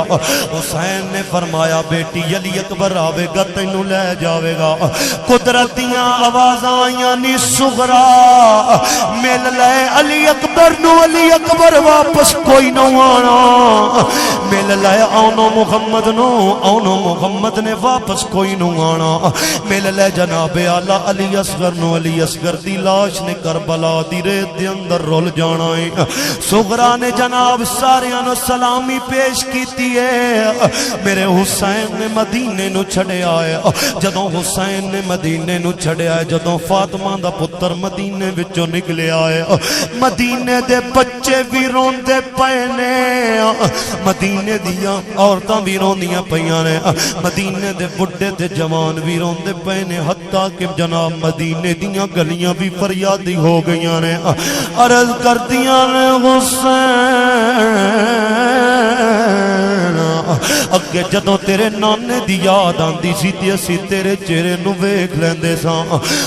حسین نے فرمایا بیٹی علی اکبر آوے گا تینوں لے جاوے گا قدرتیاں آوازاں آئیاں نی صغرا مل لے علی اکبر نو علی اکبر واپس کوئی نہ آنا مل لے آنو محمد نو آنو محمد نے واپس کوئی نہ آنا مل لے جناب اعلی علی اصغر نو علی اصغر دی لاش نے کربلا دی ریت دے اندر رول جانا ہے صغرا نے جناب ساریاں نو سلامی پیش کیتی ہے میرے حسین نے مدینے نو چھڑے آئے جدوں حسین نے مدینے نو چھڑے آئے جدوں فاطمہ دا پتر مدینے وچوں نکلے آئے مدینے دے بچے بھی روندے پئے نے مدینے دیاں عورتاں بھی روندیاں پیاں نے مدینے دے بڈھے تے جوان بھی روندے پئے نے حتیٰ کہ جناب مدینے دیاں گلیاں بھی فریادی ہو گئیاں نے عرض کر دیاں نے حسین اگے جدوں تیرے نانے دی یاد آندی سی تے اسی تیرے چہرے نو ویکھ لیندے ساں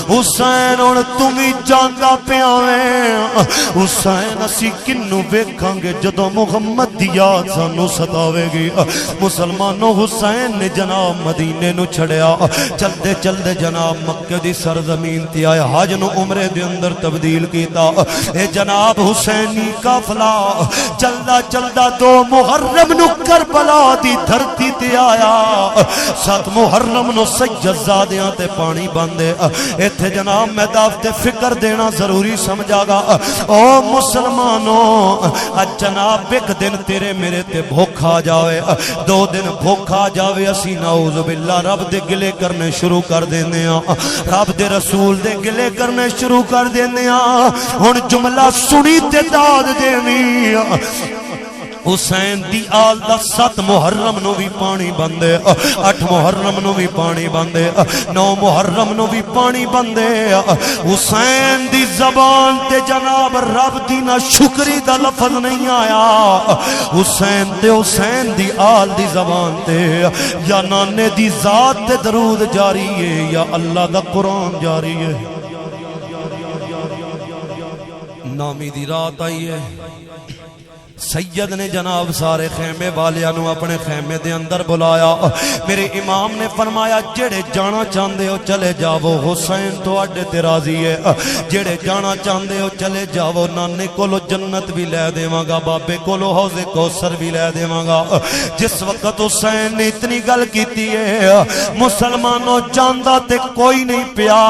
حسین ہن تمی جاندا پیا ویں حسین اسی کنوں ویکھاں گے جدوں محمد دی یاد سانو ستاوے گی مسلمانوں حسین نے جناب مدینے نو چھڑیا چلدے چلدے جناب مکے دی سرزمین تے آیا حج نو عمرے دے اندر تبدیل کیتا اے جناب حسینی قافلہ چلدا چلدا دو محرم نو کربلا دی دھرتی تے آیا 7 محرم نو سجدزادیاں تے پانی باندے ایتھے جناب میں دعوت فکر دینا ضروری سمجھا گا او مسلمانوں جناب ایک دن تیرے میرے تے بھوک آ جاوے 2 دن بھوک آ جاوے اسی نعوذ باللہ رب دے گلے کرنے شروع کر دینے رب دے رسول دے گلے کرنے شروع کر دینے ہن جملہ سنی تے داد دینی حسین دی آل دا 7 محرم نو بھی پانی بندے 8 محرم نو بھی پانی بندے 9 محرم نو بھی پانی بندے حسین دی زبان تے جناب رب دی نہ شکری دا لفظ نہیں آیا حسین تے حسین دی آل دی زبان تے یا نانے دی ذات تے درود جاری ہے یا اللہ دا قرآن جاری ہے نامی دی رات آئی ہے سید نے جناب سارے خیمے والیاں اپنے خیمے دے اندر بلایا میرے امام نے فرمایا جڑے جانا چاندے ہو چلے جاؤ حسین تو اڈے تے راضی ہے جڑے جانا چاندے ہو چلے جاؤ نانے کولو جنت بھی لے دیواں گا بابے کولو حوض کوثر بھی لے دیواں گا جس وقت حسین نے اتنی گل کیتی ہے مسلمانوں جاندا تے کوئی نہیں پیا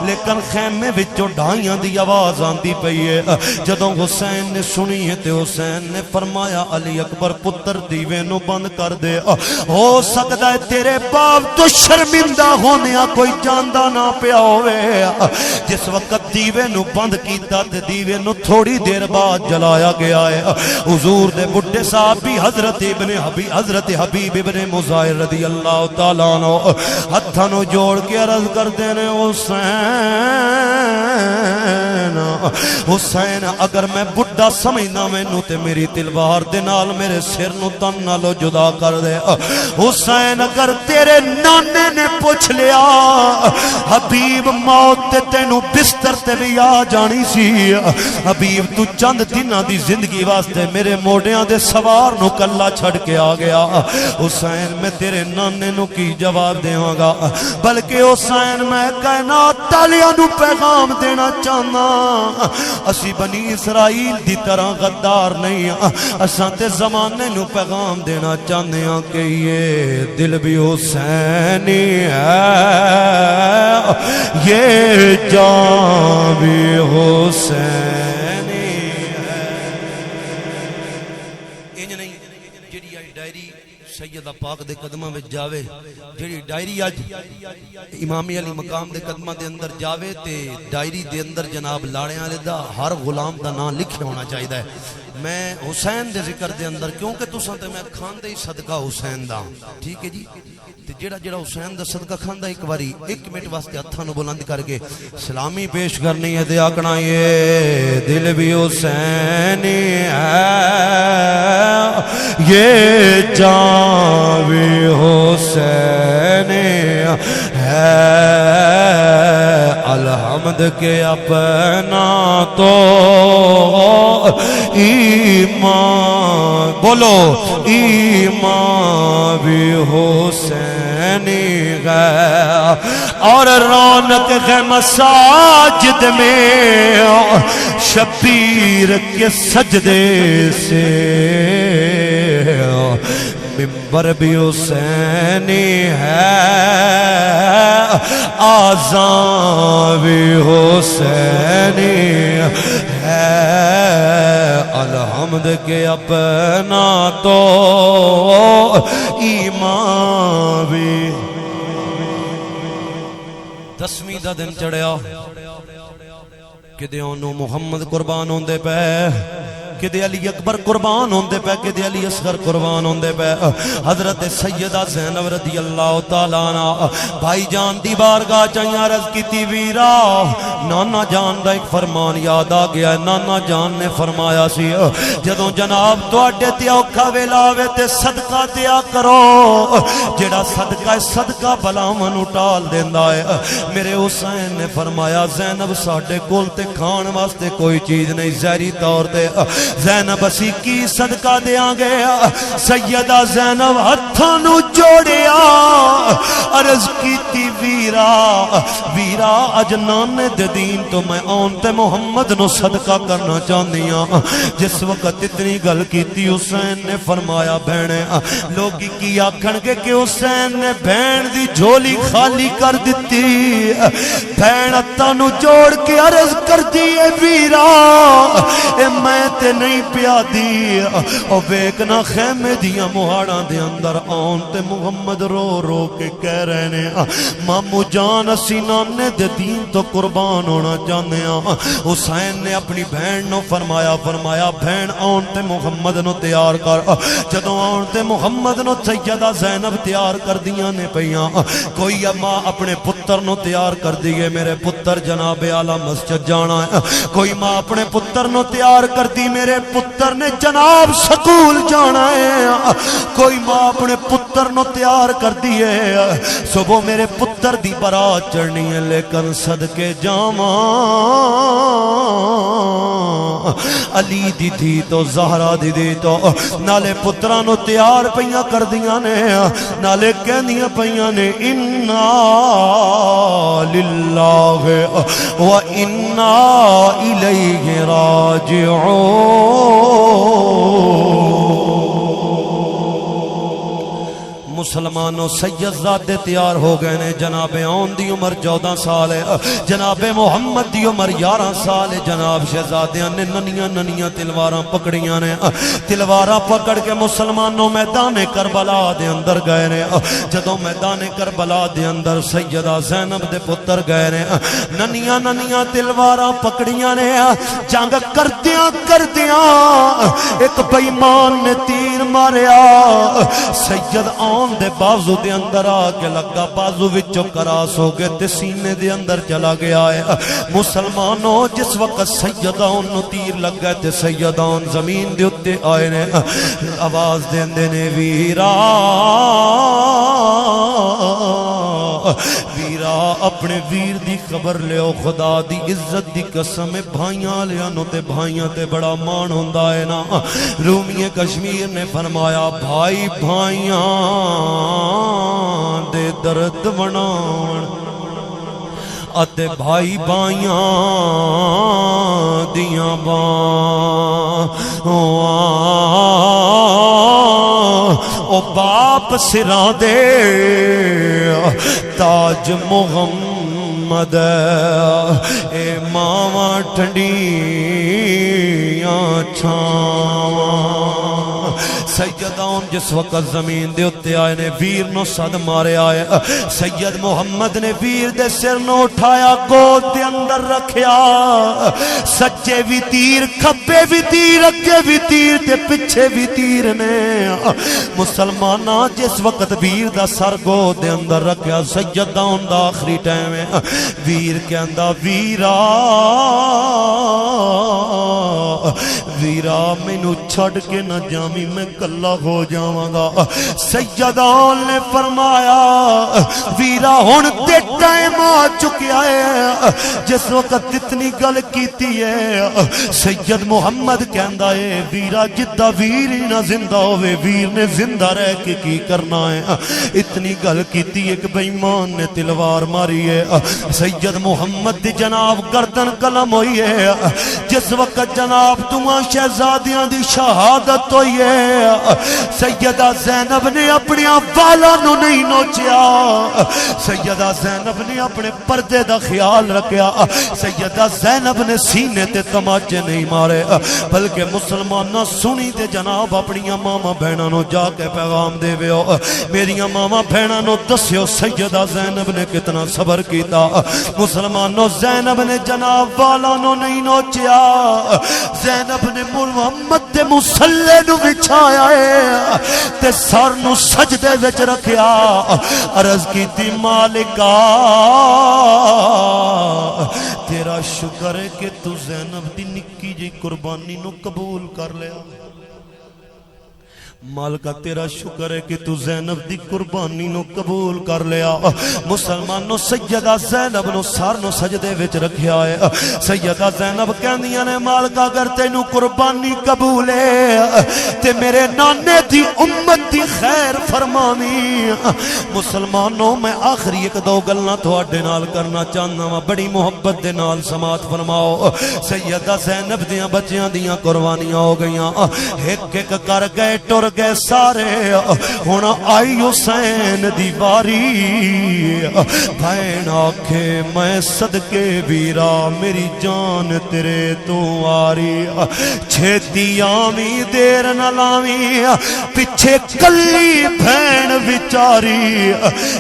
لیکن خیمے وچوں ڈھائیاں دی آواز آندی پئی ہے جدوں حسین نے سنی ہے تے حسین نے فرمایا علی اکبر پتر دیوے نو بند کر دے ہو سکتا ہے تیرے باپ تو شرمندہ ہونیا کوئی جاندہ نہ پیا ہوئے جس وقت دیوے نو بند کیتا تے دیوے نو تھوڑی دیر بعد جلایا گیا ہے حضور دے بڑھے صاحب بھی حضرت حبیب ابن مظاہر رضی اللہ تعالیٰ عنہ ہتھانو جوڑ کے عرض کر دینے حسین اگر میں بڑھا سمجھنا میں نو تے میری تلوار دے نال میرے سر نو تن نالو جدا کر دے حسین اگر تیرے نانے نے پوچھ لیا حبیب موت تے تینو بستر تے بھی آ جانی سی حبیب تو چند دنہ دی زندگی واسطے میرے موڑیاں دے سوار نو کلا چھڑ کے آ گیا حسین میں تیرے نانے نو کی جواب دیواں گا بلکہ حسین میں کائنات تالیاں نو پیغام دینا چاہنا اسی بنی اسرائیل دی طرح غدار نہیں اساں تے زمانے نو پیغام دینا چاہنے ہاں کہ یہ دل بھی حسینی ہے یہ جان بھی حسینی ہے انج نہیں جڑی آئی ڈائری سیدہ پاک دے قدمہ میں جاوے جڑی ڈائری آج امامی علی مقام دے قدمہ دے اندر جاوے تے ڈائری دے اندر جناب لاڑیاں لے دا ہر غلام دا نام لکھے ہونا چاہیے ہے میں حسین دے ذکر دے اندر کیونکہ تساں تے میں کھاندے ہی صدقہ حسین دا ٹھیک ہے جی تے جڑا حسین دا صدقہ کھاندا ایک باری 1 منٹ واسطے ہتھاں نو بلند کر کے سلامی پیش کرنی ہے تے آکھنا یہ دل بھی حسینی ہے یہ جان بھی حسینی ہے الحمد کے اپنا تو ایمان بولو ایمان بھی حسینی ہے اور رونق ہے مساجد میں شبیر کے سجدے سے منبر بھی حسینی ہے آذان بھی حسینی ہے الحمد کے اپنا تو ایمان بھی 10ویں دا دن چڑھیا کدے اونوں محمد قربان ہوندے پے کدے علی اکبر قربان ہوندے پے کدے علی اصغر قربان ہوندے پے حضرت سیدہ زینب رضی اللہ تعالی عنہ بھائی جان دی بارگاہ چ عرض کیتی ویرا نانا جان دا ایک فرمان یاد آ گیا نانا جان نے فرمایا سی جدوں جناب تواڈے تے اوکھا ویلا آوے تے صدقہ دیا کرو جڑا صدقہ بلاواں نوں ٹال دیندا ہے میرے حسین نے فرمایا زینب ساڈے کول تے کھان واسطے کوئی چیز نہیں زہری طور تے زینب اسی کی صدقہ دیاں گے سیدہ زینب ہتھاں نو جوڑیا عرض کیتی ویرا اج نانے دے دین تو میں آن تے محمد نو صدقہ کرنا چاہندیاں جس وقت اتنی گل کیتی حسین نے فرمایا بہنے لوگ کی آکھن گے کہ حسین نے بہن دی جھولی خالی کر دتی بہن ہتھاں نو جوڑ کے عرض کر دی ویرا اے میں تے نہیں پیا دی او ویکنا خیمے دیاں مہاڑاں دے اندر آن تے محمد رو رو کے کہہ رہے نے مامو جان اسی نانے دے دین تو قربان ہونا چاہنے ہیں حسین نے اپنی بہن نو فرمایا بہن آن تے محمد نو تیار کر جدوں آن تے محمد نو سیدہ زینب تیار کر دیاں نے پیاں کوئی ماں اپنے پتر نو تیار کر دیئے میرے پتر جناب اعلیٰ مسجد جانا ہے کوئی ماں اپنے پتر نو تیار کر دی میرے پتر نے جناب سکول جانا ہے کوئی ماں اپنے پتر نو تیار کر دیئے صبح میرے پتر دی برات چڑھنی ہے لیکن صدقے جاواں علی دی تھی تو زہرا دی تو نالے پتران نو تیار پیاں کر دیاں نے نالے کہنیاں پیاں نے انا للہ و انا الیہ راجعون مسلمانوں سید زادے تیار ہو گئے نے جناب آن دی عمر 14 سال ہے جناب محمد دی عمر 11 سال ہے جناب شہزادیاں نے ننیاں تلواراں پکڑیاں نے تلواراں پکڑ کے مسلمانوں میدان کربلا دے اندر گئے نے جدوں میدان کربلا دے اندر سیدہ زینب دے پتر گئے نے ننیاں تلواراں پکڑیاں نے جنگ کردیاں ایک بے ایمان نے تیر ماریا سید آن دے بازو دے اندر آ کے لگا بازو وچوں کراس ہو گئے تے سینے دے اندر چلا گیا ہے مسلمانوں جس وقت سیدان نو تیر لگ گئے تے سیدان زمین دے اتے آئے نے آواز دیندے نے ویرا اپنے ویر دی خبر لیو خدا دی عزت دی قسم بھائیاں لیانو تے بھائیاں تے بڑا مان ہوندا ہے نا رومی کشمیر نے فرمایا بھائی بھائیاں دے درد ونان اتے بھائی بھائیاں دیاں باں او باپ سراں دے تاج محمد اے ماواں ٹھنڈیاں چھاواں سیدان جس وقت زمین دے اتے آئے نے ویر نو صد مارے آئے سید محمد نے ویر دے سر نو اٹھایا گود دے اندر رکھیا سچے بھی تیر کھبے بھی تیر اگے بھی تیر تے پچھے بھی تیر نے مسلمانہ جس وقت ویر دا سر گود دے اندر رکھیا سیدان دا آخری ٹائم ہے ویر کے اندر ویرا ویرا مینوں چھڈ کے نہ جاویں میں کلا ہو جاواں گا سیدہ نے فرمایا ویرا ہن تے ٹائم آ چکیا ہے جس وقت اتنی گل کیتی ہے سید محمد کہندا ہے ویرا جدا ویر ہی نہ زندہ ہوئے ویر نے زندہ رہ کے کی کرنا ہے اتنی گل کیتی ایک بے ایمان نے تلوار ماری ہے سید محمد دی جناب گردن قلم ہوئی ہے جس وقت جناب دعا شہزادیاں دی شہادت ہوئی ہے سیدہ زینب نے اپنی والا نو نہیں نوچیا سیدہ زینب نے اپنے پردے دا خیال رکھیا سیدہ زینب نے سینے تے تماچے نہیں مارے بلکہ مسلمانہ سنی تے جناب اپنی ماما بہنہ نو جا کے پیغام دے ویو میری ماما بہنہ نو دسیو سیدہ زینب نے کتنا صبر کیتا مسلمانوں زینب نے جناب والا نو نہیں نوچیا زینب نے محمد دے مسلے نو بچھایا ہے تے سر نو سجدے وچ رکھیا عرض کیتی مالکا تیرا شکر ہے کہ تو زینب دی نکی جی قربانی نو قبول کر لیا مالکا تیرا شکر ہے کہ تو زینب دی قربانی نو قبول کر لیا مسلمانوں سیدہ زینب نو سر نو سجدے وچ رکھیا ہے سیدہ زینب کہندیاں نے مالکا اگر تینو قربانی قبول ہے تے میرے نانے دی امت دی خیر فرمانی مسلمانوں میں آخری ایک دو گلاں تواڈے نال کرنا چاہنا وا بڑی محبت دے نال سماعت فرماؤ سیدہ زینب دیاں بچیاں دیاں قربانیاں ہو گئیاں ایک ایک کر گئے ٹر گئے سارے ہن آئی حسین دی باری بھین آکھے میں صدقے ویرا میری جان تیرے تو آری چھتی آمی دیر نہ لامی پچھے کلی بھین وچاری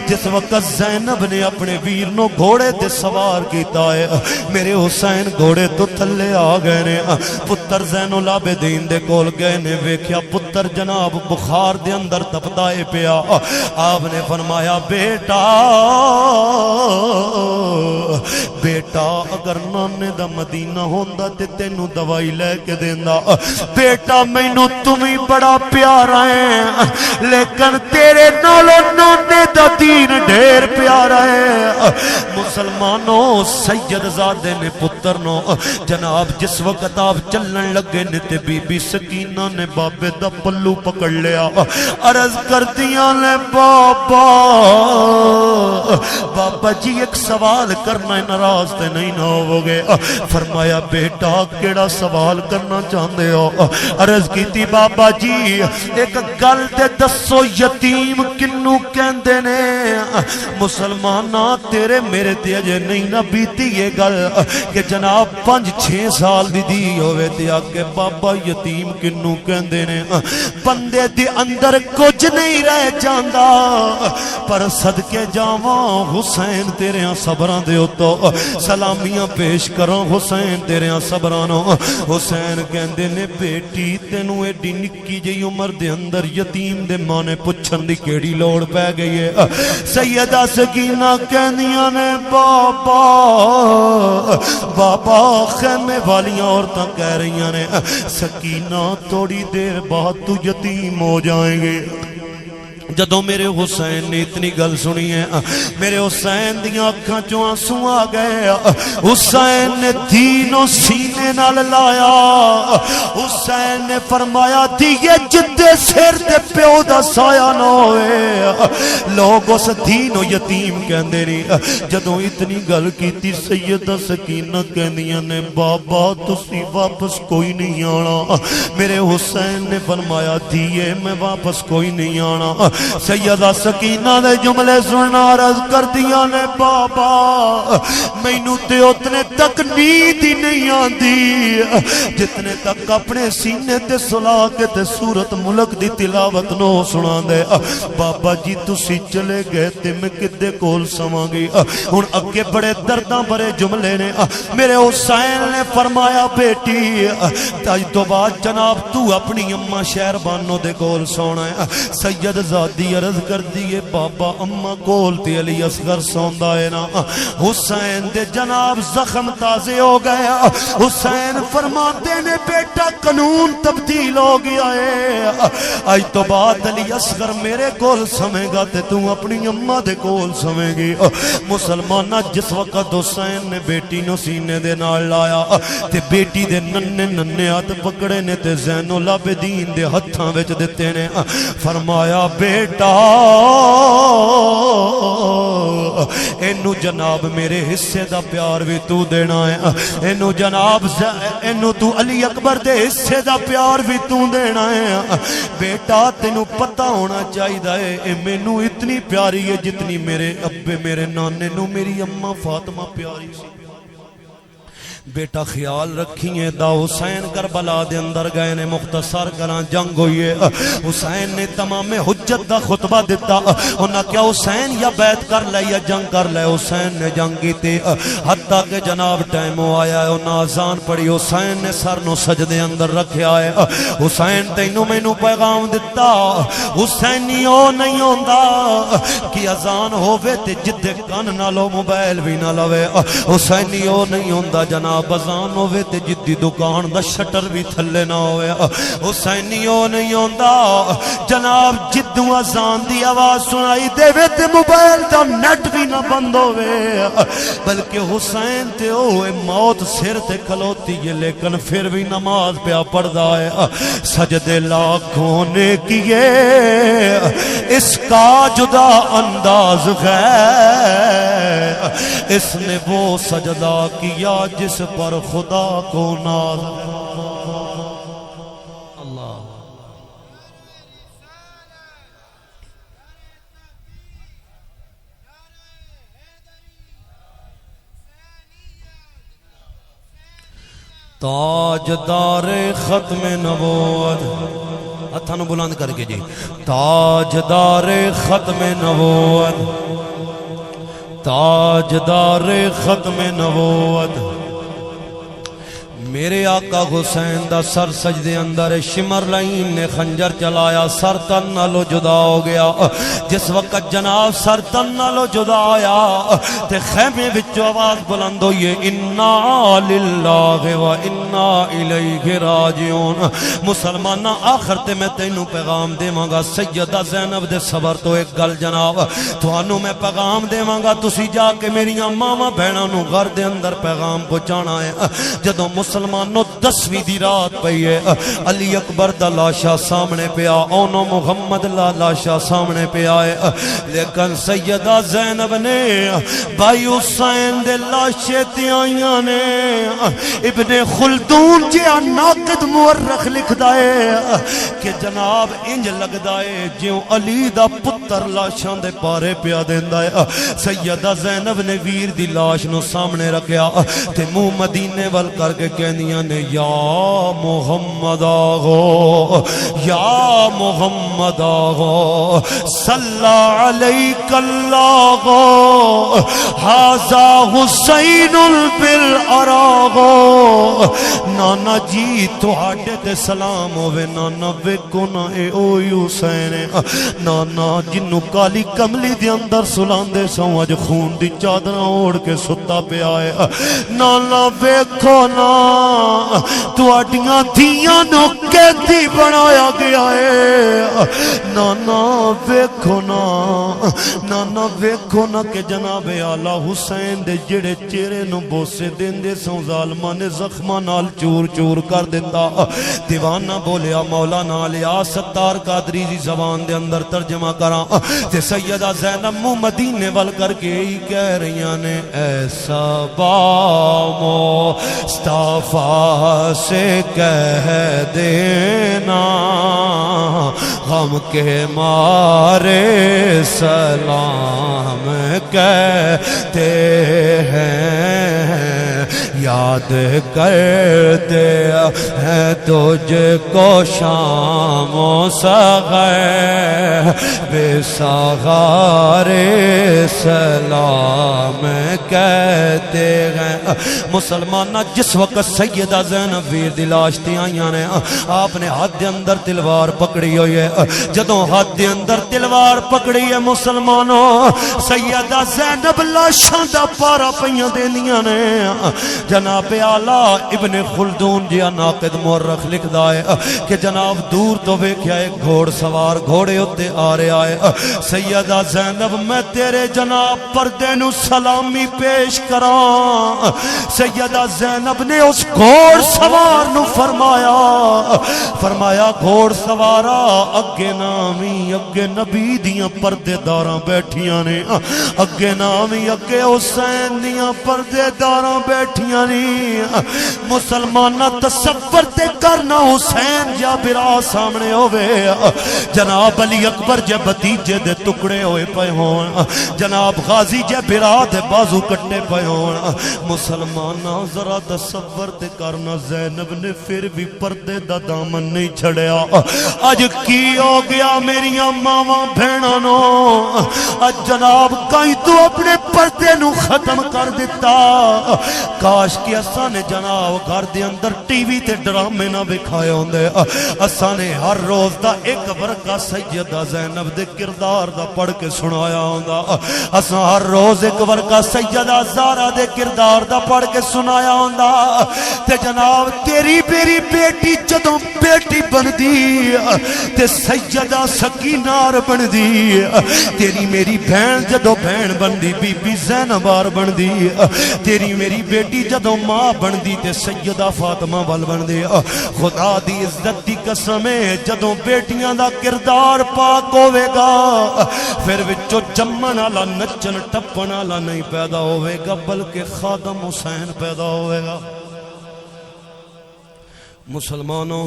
جس وقت زینب نے اپنے ویر نو گھوڑے تے سوار کیتا ہے میرے حسین گھوڑے تو تھلے آ گئے نے پتر زین العابدین دے کول گئے نے ویکھیا پتر جناب بخار دے اندر تپدائے پیا آپ نے فرمایا بیٹا بیٹا اگر نانے دا مدینہ ہوندا تے تینو دوائی لے کے دیندا بیٹا مینوں تمہیں بڑا پیارا ہے لیکن تیرے نالو نانے دا دین ڈھیر پیارا ہے مسلمانوں سید زادے نے پتر نو جناب جس وقت آپ چلن لگے نے تے بی بی سکینہ نے بابے دا پلو پکڑ لیا عرض کر دیا نے بابا بابا جی ایک سوال کرنا ہے ناراض تے نہیں نہ ہو گے فرمایا بیٹا کیڑا سوال کرنا چاہندے ہو عرض کیتی بابا جی ایک گل تے دسو یتیم کنوں کہندے نے مسلمانہ تیرے میرے تے اجے نہیں نہ بیتی یہ گل کہ جناب 5-6 سال دی دی ہوئے تے آکے بابا یتیم کنوں کہندے نے بندے دی اندر کچھ نہیں رہ جاندا پر صدقے جاواں حسین تیرے صبراں دے تو سلامیاں پیش کراں حسین تیرے صبراں نو حسین کہندے نے بیٹی تینوں ایڈی نکی جئی عمر دے اندر یتیم دے مانے پچھن دی کیڑی لوڑ پے گئی ہے سیدہ سکینہ کہندیاں نے بابا بابا خیمے والیاں عورتاں کہہ رہیاں نے سکینہ تھوڑی دیر بعد تو یتیم ہو جائیں گے جدوں میرے حسین نے اتنی گل سنی ہے میرے حسین دیاں اکھاں چوں آنسو آ گئے حسین نے دین و سینے نال لایا حسین نے فرمایا دیئے جدے سر تے پیو دا سایہ نہ ہوئے لوگ اس دین و یتیم کہندے نہیں جدوں اتنی گل کیتی سیدہ سکینہ کہندیاں نے بابا تسی واپس کوئی نہیں آنا میرے حسین نے فرمایا دیئے میں واپس کوئی نہیں آنا سیدہ سکینہ دے جملے سننا عرض کر دیا نے بابا مینوں تے اتنے تک نیند ہی نہیں آندی جتنے تک اپنے سینے تے سلا کے تے سورت ملک دی تلاوت نو سنا دے بابا جی تسی چلے گئے تے میں کدے کول سواں گی ہن اگے بڑے درداں بھرے جملے نے میرے حسین نے فرمایا بیٹی اج تو بعد جناب تو اپنی اماں شہر بانو دے کول سونا ہے سید زادی عرض کر دیے بابا اماں کول تے علی اصغر سوندا ہے نا حسین دے جناب زخم تازے ہو گیا حسین فرماتے نے بیٹا قانون تبدیل ہو گیا ہے اج تو بعد علی اصغر میرے کول سمے گا تے تو اپنی اماں دے کول سمے گی مسلمانہ جس وقت حسین نے بیٹی نو سینے دے نال لایا تے بیٹی دے ننے ننے ہاتھ پکڑے نے تے زین العابدین دے ہتھاں وچ دتے نے فرمایا بیٹا اینو جناب میرے حصے دا پیار بھی تو دینا ہے اینو جناب اینو تو علی اکبر دے حصے دا پیار بھی تو دینا ہے بیٹا تینو پتہ ہونا چاہیے اے مینوں اتنی پیاری ہے جتنی میرے ابے میرے نانے نو میری اماں فاطمہ پیاری سی بیٹا خیال رکھیے دا حسین کربلا دے اندر گئے نے مختصر کراں جنگ ہوئی ہے حسین نے تمام حجت دا خطبہ دیتا انہاں کیا حسین یا بیعت کر لے یا جنگ کر لے حسین نے جنگ کی تے حتیٰ کہ جناب ٹائم آیا ہے انہاں اذان پڑھی حسین نے سر نو سجدے اندر رکھیا ہے حسین تینوں مینوں پیغام دیتا حسینی او نہیں ہوندا کہ اذان ہووے تے جدے کن نہ لو موبائل بھی نہ لوے حسینی او نہیں ہوندا جناب بزان ہوئے تے جدی دکان دا شٹر بھی تھلے نہ ہوئے حسینی ہو نہیں ہوندا جناب جدوں اذان دی آواز سنائی دے وے تے موبائل دا نیٹ بھی نہ بند ہوئے بلکہ حسین تے ہوئے موت سر تے کھلوتی ہے لیکن پھر بھی نماز پہ پڑھدا ہے سجدے لاکھوں نے کیے اس کا جدا انداز ہے اس نے وہ سجدہ کیا جس پر خدا کو ناز اللہ تاجدار ختم نبوت ہتھاں بلند کر کے جی تاجدار ختم نبوت تاجدار ختم نبوت میرے آقا حسین دا سر سجدے اندر شمر لائن نے خنجر چلایا سر تن نالو جدا ہو گیا جس وقت جناب سر تن نالو جدا آیا تے خیمے وچ آواز بلند ہوئی انا للہ و انا الیہ راجعون مسلمانہ آخر تے میں تینوں پیغام دے مانگا سیدہ زینب دے صبر تو ایک گل جناب توانوں میں پیغام دے مانگا تسی جا کے میری ماما بہناں نو گھر دے اندر پیغام پہنچانا ہے جدوں مسلمانوں 10ویں دی رات پئی ہے علی اکبر دا لاشا سامنے پیا اونو محمد لاشا سامنے پیا ہے لیکن سیدہ زینب نے بھائی حسین دے لاشے تے آئیاں نے ابن خلدون جہاں ناقد مورخ لکھدا ہے کہ جناب انج لگدا ہے جیوں علی دا پتر لاشاں دے پارے پیا دیندا ہے سیدہ زینب نے ویر دی لاش نو سامنے رکھیا تے منہ مدینے ول کر کے کہندیاں نے یا محمد آغو یا محمد آغو صلی علیک اللہ حاضا حسین بالعراغو نانا جی تو ہاڑے تے سلام ہوئے نانا ویکو نا اے اوئی حسین نانا جنو کالی کملی دی اندر سلاندے سمجھ خون دی چادرہ اوڑ کے ستا پہ آئے نانا ویکو نا تو اڈیاں دھیاں نو کہتی بنایا گیا ہے نانا ویکھو نا کہ جناب اعلیٰ حسین دے جڑے چہرے نو بوسے دین دے سوں ظالمہ نے زخمہ نال چور چور کر دیتا دیوانہ بولیا مولانا علیہ ستار قادری دی زبان دے اندر ترجمہ کرا تے سیدہ زینب منہ مدینے ول کر کے ہی کہہ رہیاں نے ایسا بامو مصطفیٰ سے کہہ دینا غم کے مارے سلام کہتے ہیں یاد کرتے ہیں تجھ کو شام و سحر بے سہار سلام کہتے ہیں مسلمان جس وقت سیدہ زینب ویر دی لاش تے آئیاں نے آپ نے ہاتھ دے اندر تلوار پکڑی ہوئی ہے جدوں ہاتھ دے اندر تلوار پکڑی ہے مسلمانوں سیدہ زینب لاشاں دا پارا پیاں دیندیاں نے جناب اعلی ابن خلدون جی ناقد مورخ لکھدا ہے کہ جناب دور تو ویکھیا ایک گھوڑ سوار گھوڑے اُتے آ رہا ہے سیدہ زینب میں تیرے جناب پردے نو سلامی پیش کراں سیدہ زینب نے اس گھوڑ سوار نو فرمایا گھوڑ سوارا اگے نامی اگے نبی دیاں پردے داراں بیٹھیاں نے اگے نامی اگے حسین دیاں پردے داراں بیٹھیاں نے مسلمانہ تصور تے کرنا حسین جا برا سامنے ہوئے جناب علی اکبر جے بتیجے دے ٹکڑے ہوئے پے ہون جناب غازی جے برا دے بازو کٹے پے ہون مسلمانہ ذرا تصور تے کرنا زینب نے پھر بھی پردے دا دامن نہیں چھڑیا اج کی ہو گیا میریاں ماواں بہناں نو اج جناب کہیں تو اپنے پردے نو ختم کر دیتا کاش کہ اساں نے جناب گھر دے اندر ٹی وی تے ڈرامے نہ وکھائے ہوندے اساں نے ہر روز دا ایک ورقہ سیدہ زینب دے کردار دا پڑھ کے سنایا ہوندا اساں ہر روز ایک ورقہ سیدہ زہرا دے کردار دا پڑھ کے سنایا ہوندا تے جناب تیری میری بیٹی جدوں بیٹی بندی تے سیدہ سکینار بندی تیری میری بہن جدوں بہن بندی بی بی زینبار بندی تیری میری بیٹی جدوں ماں بندی تے سیدہ فاطمہ وال بندی خدا دی عزت دی قسم ہے جدوں بیٹیاں دا کردار پاک ہوے گا پھر وچوں جمن والا نچن ٹپن والا نہیں پیدا ہوے گا بلکہ خادم حسین پیدا ہوے گا مسلمانوں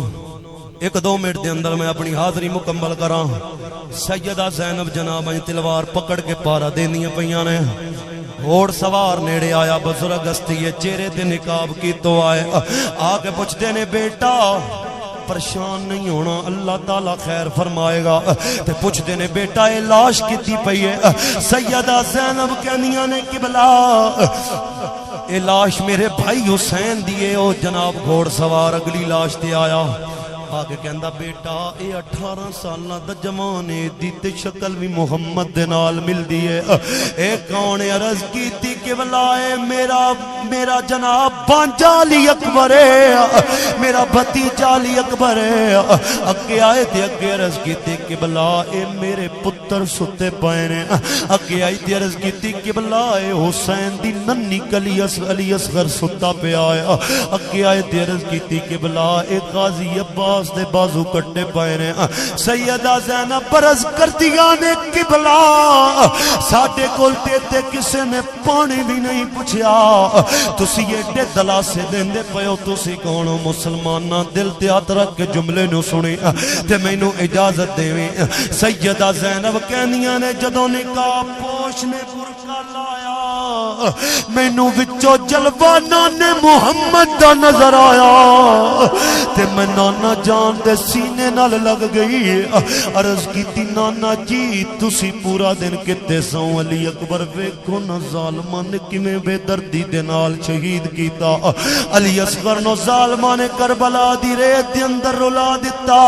ایک دو منٹ دے اندر میں اپنی حاضری مکمل کراں سیدہ زینب جناب تلوار پکڑ کے پارا دینیاں پیاں نے گھوڑ سوار نیڑے آیا بزرگ ہستی چہرے تے نقاب کی تو آئے آ کے پوچھتے نے بیٹا پریشان نہیں ہونا اللہ تعالیٰ خیر فرمائے گا تے پوچھتے نے بیٹا اے لاش کتی پئی ہے سیدہ زینب کہنیاں نے قبلہ اے لاش میرے بھائی حسین دیئے او جناب گھوڑ سوار اگلی لاش تے آیا آگے کہندہ بیٹا اے 18 سالہ دا جوانے دیتے شکل بھی محمد دے نال مل دیئے اے کون عرض کی تھی کہ بلائے میرا جناب بانجا علی اکبر ہے میرا بھتیجا علی اکبر ہے اگے آئے تھے اگے عرض کی تھی کہ بلائے میرے پتر ستے پائنے اگے آئی تھی عرض کی تھی کہ بلائے حسین دی ننی کلی علی اصغر ستا پہ آیا اگے آئے تھی عرض کی تھی کہ بلائے غازی عباس دے بازو کٹے پائے نے سیدہ زینب برز کر دیا نے قبلہ ساڑھے کول تے کسے نے پانی بھی نہیں پوچھیا تسی یہ دے دلا سے دیں دے پیو تسی کونو مسلمانہ دل تے ہاتھ رکھ کے جملے نو سنی تے میں نو اجازت دے سیدہ زینب کہنیاں نے جدوں نکاح پوش نے برکا لایا میں نو وچو جلوہ نانے محمد دا نظر آیا تے میں نانا جان دے سینے نال لگ گئی عرض کی تی نانا جی تسی پورا دن کتے سو علی اکبر ویکھو نا ظالمان نے کمیں بے دردی دے نال شہید کیتا علی اصغر نو ظالمان نے کربلا دی ریت دے اندر رلا دیتا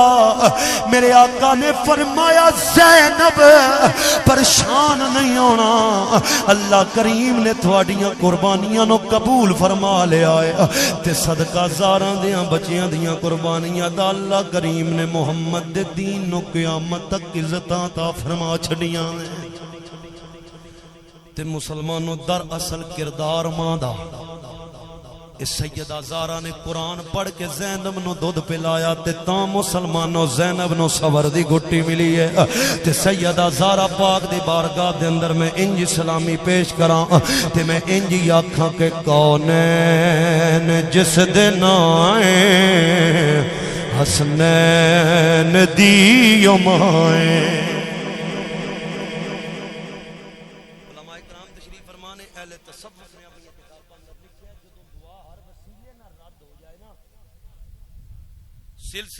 میرے آقا نے فرمایا زینب پریشان نہیں ہونا اللہ کریم نے تھوڑیاں قربانیاں نو قبول فرما لے آئے تے صدقہ زاراں دیاں بچیاں دیاں قربانیاں دا اللہ کریم نے محمد دے دین نو قیامت تک عزتاں تا فرما چھڑیاں تے مسلمانوں در اصل کردار ماں دا اس سیدہ زارا نے قرآن پڑھ کے زینب نو دودھ پلایا تے تاں مسلمانوں زینب نو صبر دی گھٹی ملی ہے تے سیدہ زارا پاک دی بارگاہ دے اندر میں انج سلامی پیش کراں تے میں انج آکھاں کہ کونین جس دن آئے حسنین دی مائیں علماء کرام تشریف فرمانے اہل تصوف نے اپنی کتاباں اندر لکھا ہے جدوں دعا ہر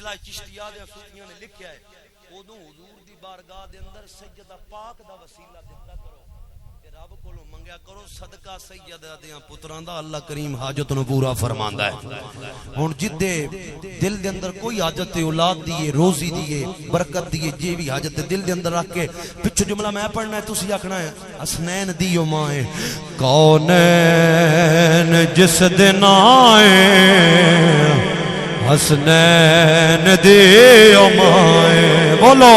سلسلہ چشتیہ دے صوفیاں نے لکھیا ہے اودوں حضور دی بارگاہ دے اندر سیدہ پاک دا وسیلہ دتا کرو تے رب کولوں منگیا کرو صدقہ سیدہ دیاں پتراں دا اللہ کریم حاجت نو پورا فرماندا ہے ہن جدے دل دے اندر کوئی حاجت اولاد دیے روزی دیے برکت دیے جے بھی حاجت دل دے اندر رکھ کے پچھو جملہ میں پڑھنا ہے تسی آکھنا ہے حسنین دیو مائیں کونین جس دن آئے حسنین دیو مائیں بولو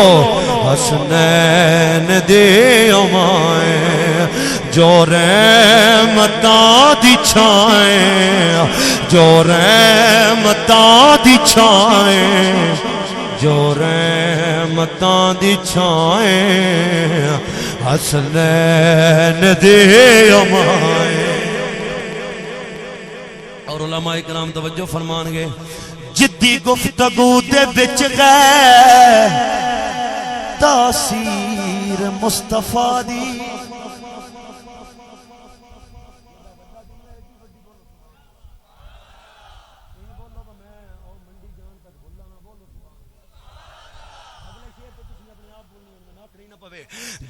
حسنین دیو مائیں جو رحمتاں دی چھائیں جو رحمتاں دی چھائیں جو رحمتاں دی چھائیں حسنین دیو مائیں اور علماء اکرام توجہ فرمان گے جدی گفتگو دے بچ گئے تاثیر مصطفیٰ دی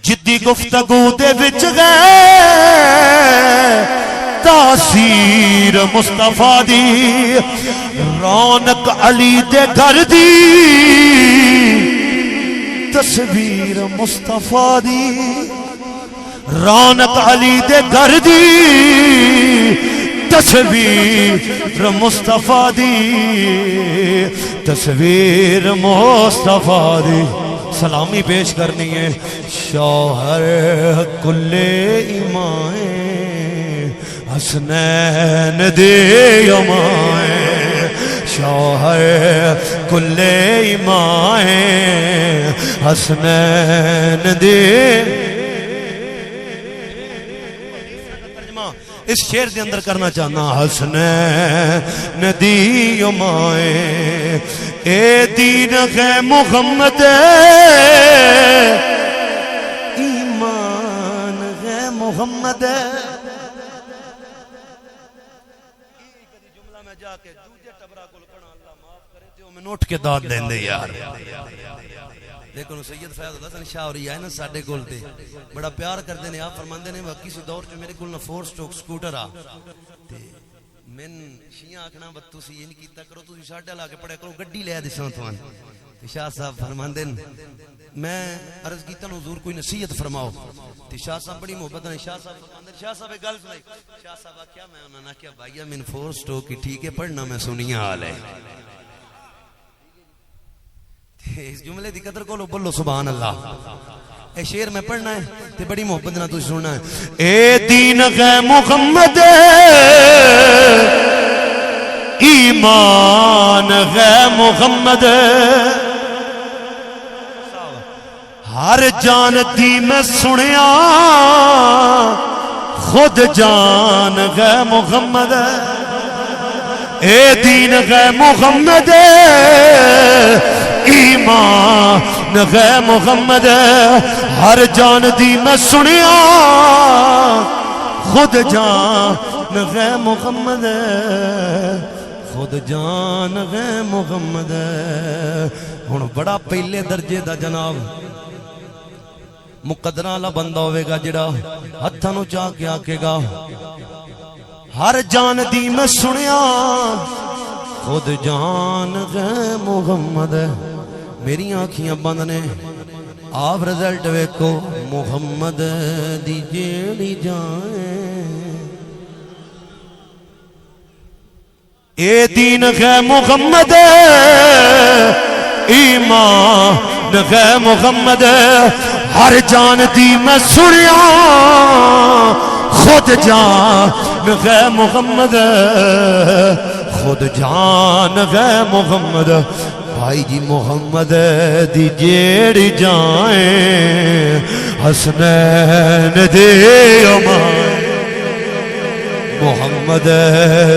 جدی گفتگو دے بچ گئے تاثیر مصطفیٰ دی رونق علی دے گھر دی تصویر مصطفیٰ دی رونق علی دے گھر دی تصویر مصطفیٰ دی تصویر مصطفیٰ دی سلامی پیش کرنی ہے شوہر کل ایمائیں حسنین دیو مائیں شوہر کل ایمائیں حسنین دیو اس شعر دے اندر کرنا چاہنا حسنین دیو مائیں اے دین ہے محمد ایمان ہے محمد جملہ میں جا کے دوجے ٹبرا کول کنا اللہ معاف کرے تے او میں نوٹ کے داد دین دے یار لیکن سید فیض حسن شاہ اور یہ ہے نا ساڈے کول تے بڑا پیار کردے نے آپ فرماندے نے کسی دور چ میرے کول نہ 4 سٹروک سکوٹر آ تے میں شیعہ آکھنا بس تسی یہ نہیں کیتا کرو تسی ساڈے لا کے پڑھیا کرو گڈی لے دساں تھوان تے شاہ صاحب فرماندے میں عرض کیتا حضور کوئی نصیحت فرماؤ تے شاہ صاحب بڑی محبت نے شاہ صاحب فرماندے شاہ صاحب ایک گل سنائی شاہ صاحب کیا میں انہاں نے کیا بھائیا من 4 سٹروک ٹھیک ہے پڑھنا میں سنیا حال ہے اس جملے دی قدر کو بولو سبحان اللہ اے شعر میں پڑھنا ہے تے بڑی محبت نہ تو سننا ہے اے دین ہے محمد ایمان ہے محمد ہر جانتی میں سنیا خود جان ہے محمد اے دین ہے محمد ایمان ہے محمد ہر جان دی میں سنیا خود جان ہے محمد خود جان ہے محمد ہن بڑا پہلے درجے دا جناب مقدرہ والا بندہ ہوئے گا جڑا ہتھاں نو چاہ کے آکے گا ہر جان دی میں سنیا خود جان ہے محمد میری آنکھیاں بند نے آپ رزلٹ ویکھو محمد دی جیڑی جائیں اے دین ہے محمد ایمان ہے محمد ہر جان دی میں سنیا خود جان ہے محمد خود جان ہے محمد بھائی جی محمد دی جیڑی جائیں حسنین دیو مائیں محمد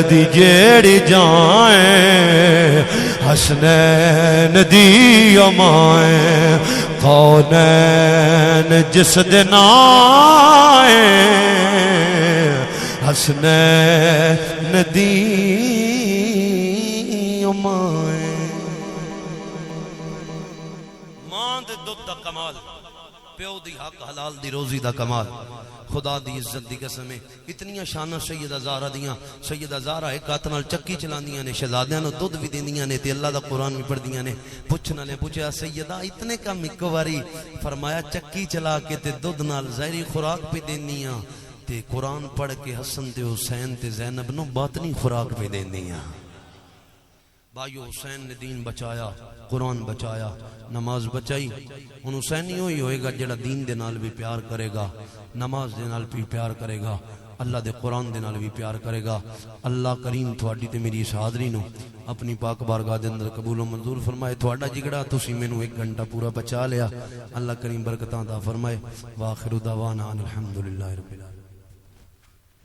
دی جیڑی جائیں حسنین دیو مائیں کونین جس دن آئیں حسنین دیو مائیں ماں دے دودھ دا کمال، پیو دی حق حلال دی روزی دا کمال، خدا دی عزت دی قسم ہے اتنیاں شاناں سیدہ زہرا دیاں. سیدہ زہرا ایک ہاتھ نال چکی چلاندیاں نے، شہزادیاں نوں دودھ بھی دیندیاں نے تے اللہ دا قرآن بھی پڑھدیاں نے. پوچھنا نے پوچھا سیدہ اتنے کم ایک واری؟ فرمایا چکی چلا کے تے دودھ نال ظاہری خوراک پہ دینیاں تے قرآن پڑھ کے حسن تے حسین تے زینب نو باطنی خوراک پہ دینیاں. بھائیو حسین نے دین بچایا، قرآن بچایا، نماز بچائی. ان حسین ہی ہوئی ہوئے گا جڑا دین دے نال بھی پیار کرے گا، نماز دے نال بھی پیار کرے گا، اللہ دے قرآن دے نال بھی پیار کرے گا. اللہ کریم تھوڑی تے میری اس حاضری نو اپنی پاک بارگاہ دے اندر قبول و منظور فرمائے. تھوڑا جگڑا تسی مینوں 1 گھنٹہ پورا بچا لیا، اللہ کریم برکتاں عطا فرمائے. وآخر دعوانا الحمدللہ رب العالمین.